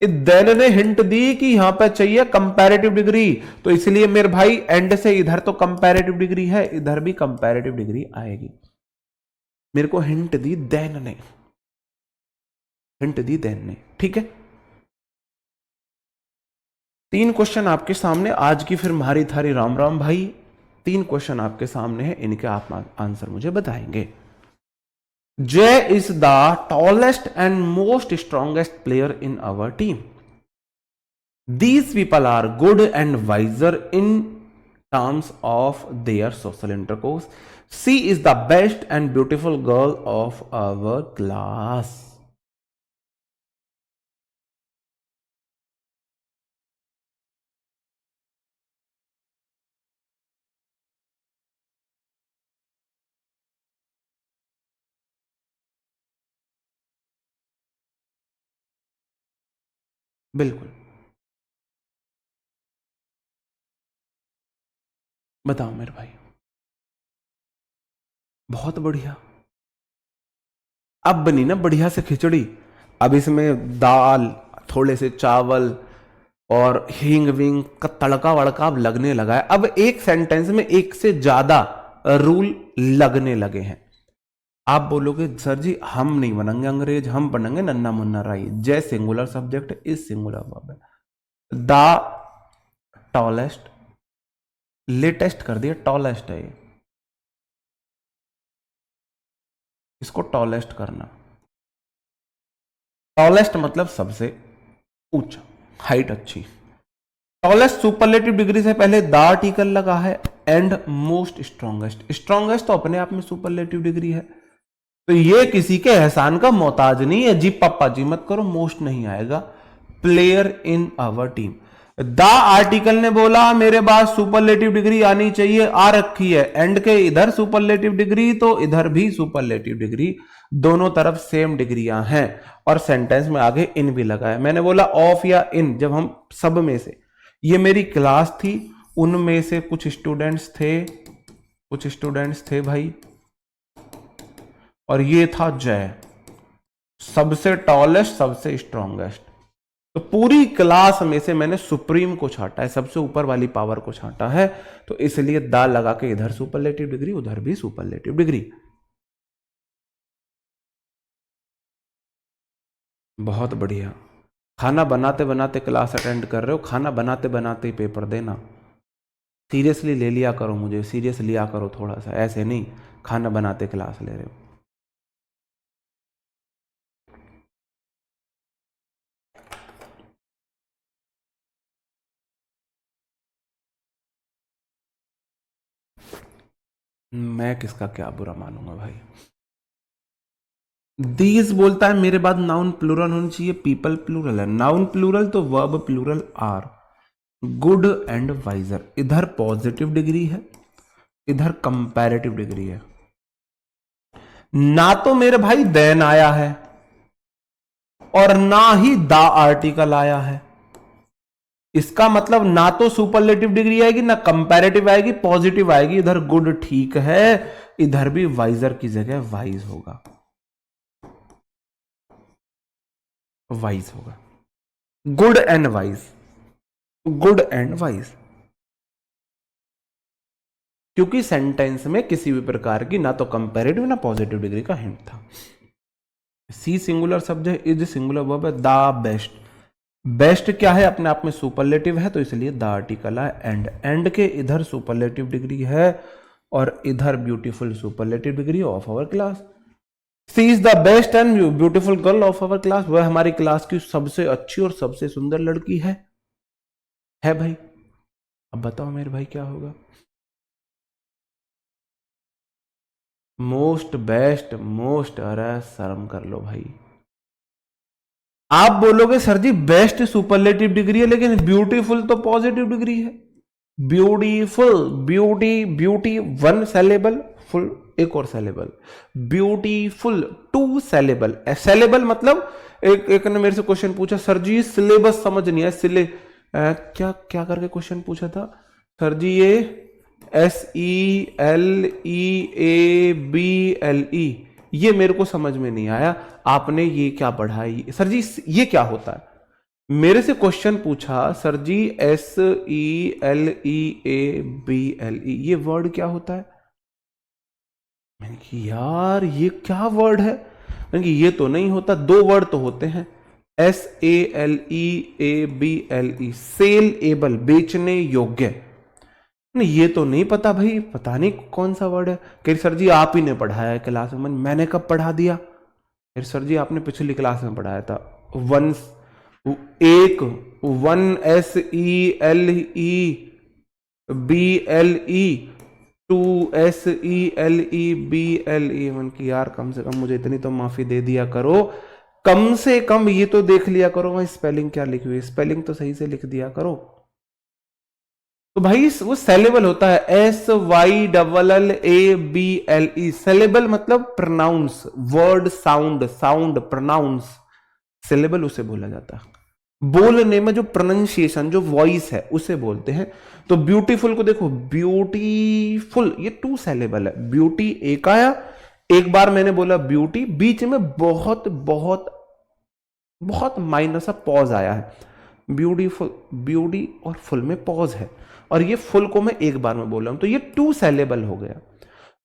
देन ने हिंट दी कि यहां पे चाहिए कंपैरेटिव डिग्री, तो इसलिए मेरे भाई एंड से इधर तो कंपैरेटिव डिग्री है, इधर भी कंपैरेटिव डिग्री आएगी। मेरे को हिंट दी देन ने, हिंट दी देन ने, ठीक है। तीन क्वेश्चन आपके सामने आज की, फिर मारी थारी राम राम भाई। तीन क्वेश्चन आपके सामने हैं, इनके आप आंसर मुझे बताएंगे। Jay is the tallest and most strongest player in our team. These people are good and wiser in terms of their social intercourse. She is the best and beautiful girl of our class. बिल्कुल, बताओ मेरे भाई। बहुत बढ़िया। अब बनी ना बढ़िया से खिचड़ी। अब इसमें दाल, थोड़े से चावल और हींग विंग का तड़का वड़का अब लगने लगा है। अब एक सेंटेंस में एक से ज्यादा रूल लगने लगे हैं। आप बोलोगे सर जी हम नहीं बनेंगे अंग्रेज, हम बनेंगे नन्ना मुन्ना राई। जय singular subject is singular verb है। द टॉलेस्ट, लेटेस्ट कर दिया, टॉलेस्ट है ये, इसको टॉलेस्ट करना। टॉलेस्ट मतलब सबसे ऊंचा, हाइट अच्छी। टॉलेस्ट सुपरलेटिव डिग्री से पहले द आर्टिकल लगा है, एंड मोस्ट स्ट्रॉन्गेस्ट। स्ट्रॉन्गेस्ट तो अपने आप में सुपरलेटिव डिग्री है, तो ये किसी के एहसान का मोहताज नहीं है। जी पप्पा जी मत करो, मोस्ट नहीं आएगा। Player in our team, the article ने बोला मेरे पास सुपरलेटिव डिग्री आनी चाहिए, आ रखी है। एंड के इधर सुपरलेटिव डिग्री तो इधर भी सुपरलेटिव डिग्री, दोनों तरफ सेम डिग्रियां हैं। और सेंटेंस में आगे इन भी लगा है। मैंने बोला ऑफ या इन, जब हम सब में से, ये मेरी क्लास थी, उनमें से कुछ स्टूडेंट्स थे भाई, और ये था जय, सबसे टॉलेस्ट सबसे स्ट्रॉन्गेस्ट। तो पूरी क्लास में से मैंने सुप्रीम को छांटा है, सबसे ऊपर वाली पावर को छांटा है, तो इसलिए दा लगा के इधर सुपरलेटिव डिग्री उधर भी सुपरलेटिव डिग्री। बहुत बढ़िया। खाना बनाते बनाते क्लास अटेंड कर रहे हो, खाना बनाते बनाते ही पेपर देना। सीरियसली ले लिया करो, मुझे सीरियस लिया करो थोड़ा सा, ऐसे नहीं खाना बनाते क्लास ले रहे हो। मैं किसका क्या बुरा मानूंगा भाई। दीज बोलता है मेरे बाद नाउन प्लूरल होनी चाहिए, पीपल प्लूरल है, नाउन प्लूरल तो verb plural are. Good and wiser, इधर पॉजिटिव डिग्री है, इधर कंपैरेटिव डिग्री है। ना तो मेरे भाई देन आया है और ना ही द आर्टिकल आया है। इसका मतलब ना तो सुपरलेटिव डिग्री आएगी, ना कंपैरेटिव आएगी, पॉजिटिव आएगी। इधर गुड ठीक है, इधर भी वाइजर की जगह वाइज होगा, वाइज होगा। Good and wise, good and wise, क्योंकि सेंटेंस में किसी भी प्रकार की ना तो कंपैरेटिव ना पॉजिटिव डिग्री का हिंट था। She singular subject, is singular verb है। द बेस्ट, बेस्ट क्या है, अपने आप में सुपरलेटिव है, तो इसलिए द आर्टिकल है। एंड, एंड के इधर सुपरलेटिव डिग्री है और इधर beautiful superlative degree of our class. She is the best and beautiful girl of our class, वह हमारी क्लास की सबसे अच्छी और सबसे सुंदर लड़की है भाई। अब बताओ मेरे भाई क्या होगा। मोस्ट, बेस्ट, मोस्ट, अरे शर्म कर लो भाई। आप बोलोगे sir ji best superlative degree है, लेकिन ब्यूटीफुल तो पॉजिटिव डिग्री है। Beautiful, beauty, beauty one syllable, full एक और syllable, beautiful two syllable. Syllable मतलब एक ने मेरे से क्वेश्चन पूछा, सर जी सिलेबस समझ नहीं है, क्या क्या करके क्वेश्चन पूछा था सर जी, ये SELEABLE, ये मेरे को समझ में नहीं आया, आपने ये क्या पढ़ा है सर जी, ये क्या होता है। मेरे से क्वेश्चन पूछा सर जी SELEABLE, ये वर्ड क्या होता है। मैंने कहा यार ये क्या वर्ड है, मैंने कहा ये तो नहीं होता, दो वर्ड तो होते हैं, SALEABLE, सेल एबल, बेचने योग्य। नहीं ये तो नहीं पता भाई, पता नहीं कौन सा वर्ड है। कह सर जी आप ही ने पढ़ाया है क्लास में। मैंने कब पढ़ा दिया, फिर सर जी आपने पिछली क्लास में पढ़ाया था। वन एक, 1SELEBLE, 2SELEBLE। मन की यार कम से कम मुझे इतनी तो माफी दे दिया करो, कम से कम ये तो देख लिया करो भाई स्पेलिंग क्या लिखी हुई है, स्पेलिंग तो सही से लिख दिया करो। तो भाई वो सेलेबल होता है, SYLLABLE, सेलेबल मतलब pronounce, word sound, sound pronounce, syllable उसे बोला जाता है। बोलने में जो प्रोनाउंसिएशन, जो वॉइस है उसे बोलते हैं। तो ब्यूटीफुल को देखो, ब्यूटीफुल ये टू सेलेबल है, ब्यूटी एक आया, एक बार मैंने बोला ब्यूटी, बीच में बहुत बहुत बहुत माइनर सा पॉज आया है, ब्यूटीफुल, ब्यूटी और फुल में पॉज है, और ये फुल को मैं एक बार में बोल रहा हूं, तो ये टू सेलेबल हो गया।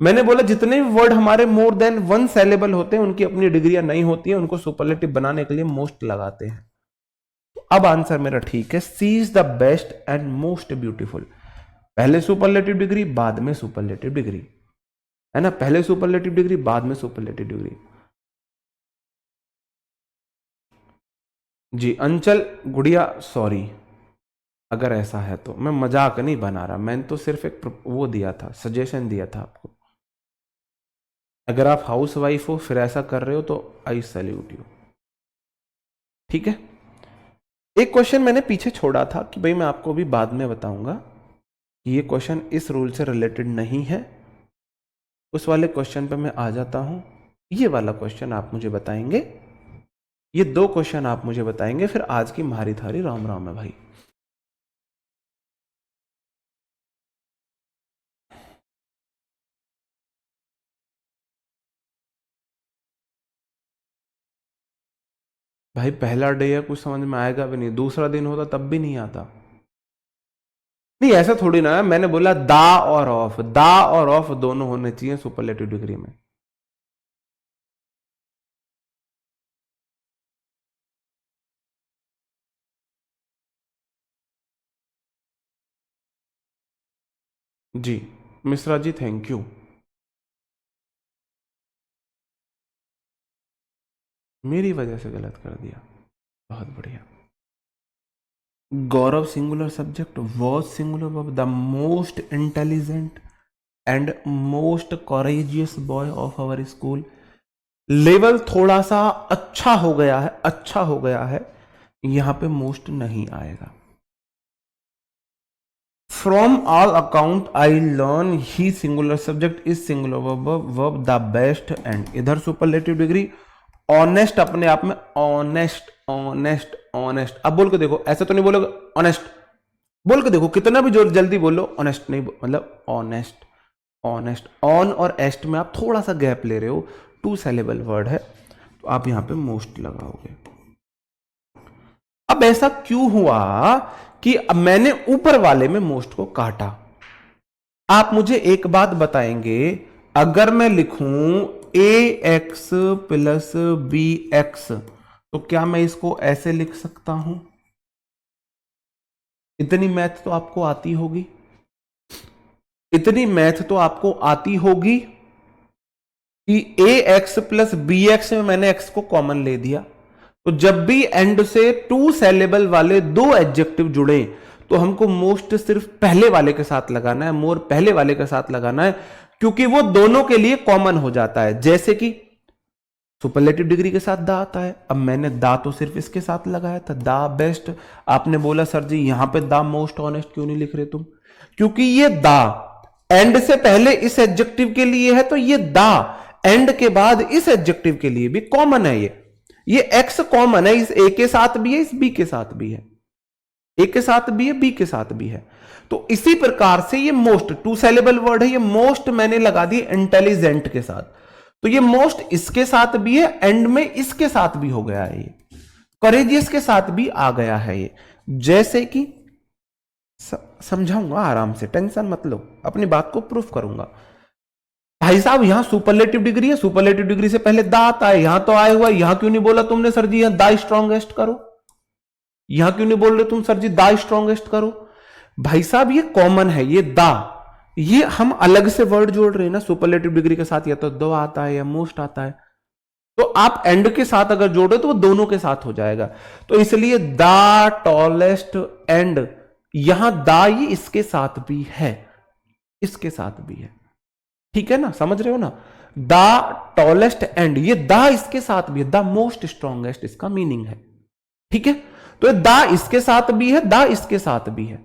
मैंने बोला जितने भी वर्ड हमारे मोर देन वन सेलेबल होते हैं उनकी अपनी डिग्रियां नहीं होती हैं, उनको सुपरलेटिव बनाने के लिए मोस्ट लगाते हैं। अब आंसर मेरा ठीक है, she is the best and most beautiful. पहले सुपरलेटिव डिग्री बाद में सुपरलेटिव डिग्री, है ना, पहले सुपरलेटिव डिग्री बाद में सुपरलेटिव डिग्री। जी अंचल गुड़िया सॉरी, अगर ऐसा है तो मैं मजाक नहीं बना रहा, मैंने तो सिर्फ एक वो दिया था, सजेशन दिया था आपको। अगर आप हाउस वाइफ हो फिर ऐसा कर रहे हो तो आई सैल्यूट यू। ठीक है, एक क्वेश्चन मैंने पीछे छोड़ा था कि भाई मैं आपको भी बाद में बताऊंगा कि ये क्वेश्चन इस रूल से रिलेटेड नहीं है, उस वाले क्वेश्चन पे मैं आ जाता हूं। ये वाला क्वेश्चन आप मुझे बताएंगे, ये दो क्वेश्चन आप मुझे बताएंगे, फिर आज की मारी थारी राम राम है भाई। भाई पहला डे है, कुछ समझ में आएगा भी नहीं, दूसरा दिन होता तब भी नहीं आता। नहीं ऐसा थोड़ी ना है, मैंने बोला दा और ऑफ, दा और ऑफ दोनों होने चाहिए सुपरलेटिव डिग्री में। जी मिश्रा जी थैंक यू। मेरी वजह से गलत कर दिया, बहुत बढ़िया। Gaurav singular subject was singular verb, the most intelligent and most courageous boy of our school. Level थोड़ा सा अच्छा हो गया है, अच्छा हो गया है, यहां पे मोस्ट नहीं आएगा। From all account I learn he singular subject is singular verb the best and इधर सुपरलेटिव डिग्री ऑनेस्ट, अपने आप में ऑनेस्ट ऑनेस्ट ऑनेस्ट। अब बोल के देखो, ऐसा तो नहीं बोलोगे ऑनेस्ट, बोल के देखो कितना भी जोर जल्दी बोलो, ऑनेस्ट नहीं मतलब ऑनेस्ट ऑनेस्ट। ऑन और एस्ट में आप थोड़ा सा गैप ले रहे हो, टू सेलेबल वर्ड है तो आप यहां पे मोस्ट लगाओगे। अब ऐसा क्यों हुआ कि अब मैंने ऊपर वाले में मोस्ट को काटा। आप मुझे एक बात बताएंगे, अगर मैं लिखूं ए एक्स प्लस बी एक्स तो क्या मैं इसको ऐसे लिख सकता हूं? इतनी मैथ तो आपको आती होगी, इतनी मैथ तो आपको आती होगी कि ए एक्स प्लस बी एक्स में मैंने एक्स को कॉमन ले दिया, तो जब भी एंड से टू सेलेबल वाले दो एडजेक्टिव जुड़े तो हमको मोस्ट सिर्फ पहले वाले के साथ लगाना है, मोर पहले वाले के साथ लगाना है, क्योंकि वो दोनों के लिए कॉमन हो जाता है। जैसे कि सुपरलेटिव डिग्री के साथ दा आता है, अब मैंने दा तो सिर्फ इसके साथ लगाया था, दा बेस्ट। आपने बोला सर जी यहां पे दा मोस्ट ऑनेस्ट क्यों नहीं लिख रहे तुम? क्योंकि ये दा एंड से पहले इस एडजेक्टिव के लिए है, तो ये दा एंड के बाद इस एडजेक्टिव के लिए भी कॉमन है। ये एक्स कॉमन है, इस ए के साथ भी है, इस बी के साथ भी है, ए के साथ भी है, बी के साथ भी है। तो इसी प्रकार से ये मोस्ट टू सेलेबल वर्ड है, ये मोस्ट मैंने लगा दी इंटेलिजेंट के साथ, तो ये मोस्ट इसके साथ भी है, एंड में इसके साथ भी हो गया है, ये करेजियस के साथ भी आ गया है ये। जैसे कि समझाऊंगा आराम से, टेंशन मत लो, अपनी बात को प्रूफ करूंगा। भाई साहब यहां सुपरलेटिव डिग्री है, सुपरलेटिव डिग्री से पहले दा आता है, यहां तो आया हुआ है, यहां क्यों नहीं बोला तुमने सर जी यहां दा स्ट्रॉन्गेस्ट करो? यहां क्यों नहीं बोल रहे तुम सर जी दा स्ट्रॉन्गेस्ट करो? भाई साहब ये कॉमन है, ये दा, ये हम अलग से वर्ड जोड़ रहे हैं ना सुपरलेटिव डिग्री के साथ, या तो दो आता है या मोस्ट आता है, तो आप एंड के साथ अगर जोड़ो तो वो दोनों के साथ हो जाएगा। तो इसलिए द टॉलेस्ट एंड, यहां दा ये इसके साथ भी है, इसके साथ भी है, ठीक है ना, समझ रहे हो ना? द टॉलेस्ट एंड, ये द इसके साथ भी है, द मोस्ट स्ट्रॉन्गेस्ट इसका मीनिंग है, ठीक है। तो द इसके साथ भी है, द इसके साथ भी है,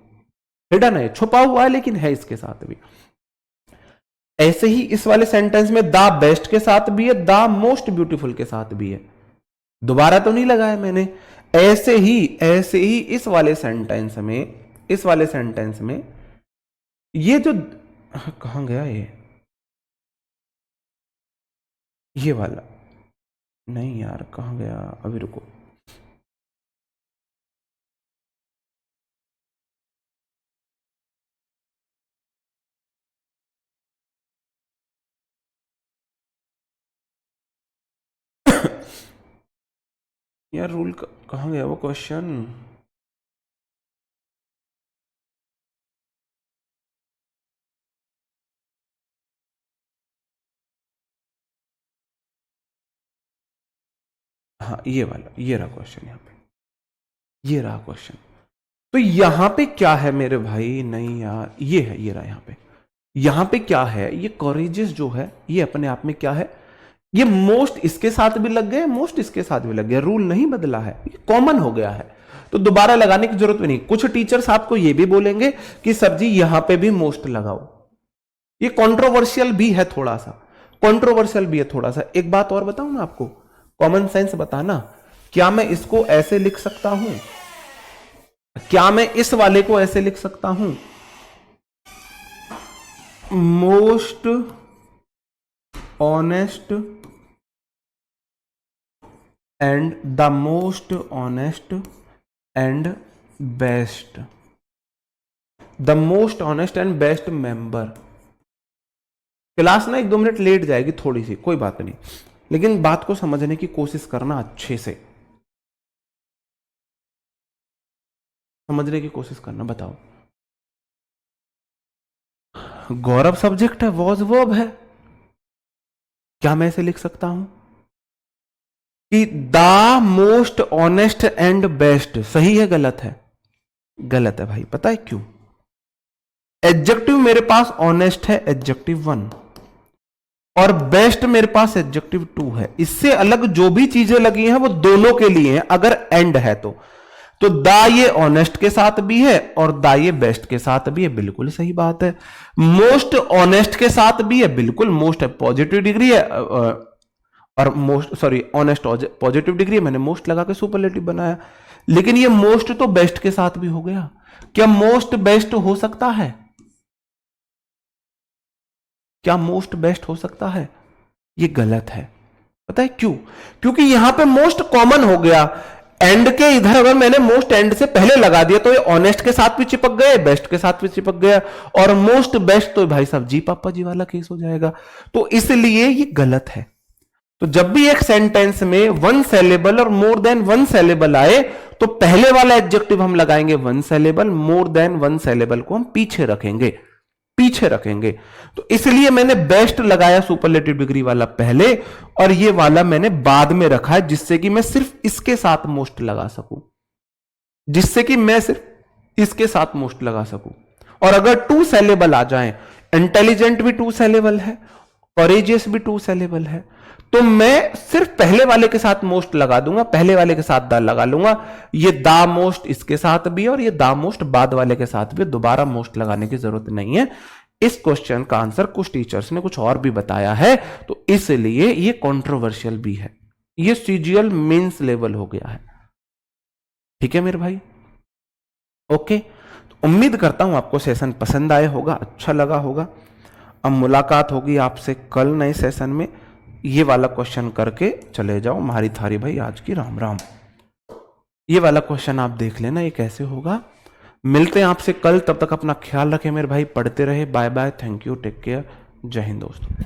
हिडन है, छुपा हुआ है, लेकिन है इसके साथ भी। ऐसे ही इस वाले सेंटेंस में द बेस्ट के साथ भी है, द मोस्ट ब्यूटीफुल के साथ भी है, दोबारा तो नहीं लगाया मैंने। ऐसे ही इस वाले सेंटेंस में, इस वाले सेंटेंस में ये जो कहां गया ये वाला, नहीं यार कहां गया, अभी रुको। यार रूल कहाँ गया वो क्वेश्चन? हाँ ये वाला, ये रहा क्वेश्चन, यहाँ पे ये रहा क्वेश्चन। तो यहां पे क्या है मेरे भाई? नहीं यार, ये है, ये रहा। यहां पे क्या है? ये कॉरेजेस जो है ये अपने आप में क्या है? ये मोस्ट इसके साथ भी लग गए, मोस्ट इसके साथ भी लग गया, रूल नहीं बदला है, ये कॉमन हो गया है, तो दोबारा लगाने की जरूरत भी नहीं। कुछ टीचर्स आपको ये भी बोलेंगे कि सर जी यहां पे भी मोस्ट लगाओ। ये कंट्रोवर्शियल भी है थोड़ा सा, कंट्रोवर्शियल भी है थोड़ा सा। एक बात और बताऊं मैं आपको, कॉमन सेंस बताना, क्या मैं इसको ऐसे लिख सकता हूं? क्या मैं इस वाले को ऐसे लिख सकता हूं? Most honest and the most honest and best, the most honest and best member. Class ना 1-2 मिनट लेट जाएगी थोड़ी सी, कोई बात नहीं, लेकिन बात को समझने की कोशिश करना, अच्छे से समझने की कोशिश करना। बताओ, गौरव सब्जेक्ट है, वॉज वर्ब है, क्या मैं ऐसे लिख सकता हूं कि the most honest and best? सही है गलत है? गलत है भाई, पता है क्यों? एडजेक्टिव मेरे पास ऑनेस्ट है, एडजेक्टिव 1, और बेस्ट मेरे पास एडजेक्टिव 2 है। इससे अलग जो भी चीजें लगी हैं वो दोनों के लिए हैं, अगर एंड है तो द ये ऑनेस्ट के साथ भी है और द ये बेस्ट के साथ भी है, बिल्कुल सही बात है। मोस्ट ऑनेस्ट के साथ भी है, बिल्कुल, मोस्ट है पॉजिटिव डिग्री है, और most, sorry, honest positive degree है, मैंने मोस्ट लगा के सुपरलेटिव बनाया। लेकिन ये मोस्ट तो बेस्ट के साथ भी हो गया, क्या मोस्ट बेस्ट हो सकता है? क्या मोस्ट बेस्ट हो सकता है? ये गलत है, पता है क्यों? क्योंकि यहां पे मोस्ट कॉमन हो गया, एंड के इधर अगर मैंने मोस्ट एंड से पहले लगा दिया तो ये ऑनेस्ट के साथ भी चिपक गए, बेस्ट के साथ भी चिपक गया, और मोस्ट बेस्ट तो भाई साहब जी पापा जी वाला केस हो जाएगा, तो इसलिए ये गलत है। तो जब भी एक सेंटेंस में वन सेलेबल और मोर देन वन सेलेबल आए तो पहले वाला एडजेक्टिव हम लगाएंगे one saleable, more than one saleable को हम पीछे रखेंगे। तो इसलिए मैंने बेस्ट लगाया सुपरलेटिव डिग्री वाला पहले, और ये वाला मैंने बाद में रखा है, जिससे कि मैं सिर्फ इसके साथ मोस्ट लगा सकूं, और अगर 2 सेलेबल आ जाए, इंटेलिजेंट भी 2 सेलेबल है, कॉरेजियस भी 2 सेलेबल है, तो मैं सिर्फ पहले वाले के साथ मोस्ट लगा दूंगा, पहले वाले के साथ द लगा लूंगा। ये द मोस्ट इसके साथ भी और ये द मोस्ट बाद वाले के साथ भी, दोबारा मोस्ट लगाने की जरूरत नहीं है। इस क्वेश्चन का आंसर कुछ टीचर्स ने कुछ और भी बताया है, तो इसलिए ये कंट्रोवर्शियल भी है, ये सीजीएल मेंस लेवल हो गया है। ठीक है मेरे भाई, ओके। तो उम्मीद करता हूं आपको सेशन पसंद आया होगा, अच्छा लगा होगा। अब मुलाकात होगी आपसे कल नए सेशन में। ये वाला क्वेश्चन करके चले जाओ, मारी थारी भाई आज की राम राम। ये वाला क्वेश्चन आप देख लेना ये कैसे होगा। मिलते हैं आपसे कल, तब तक अपना ख्याल रखें मेरे भाई, पढ़ते रहे। Bye bye, thank you, take care, जय हिंद दोस्तों।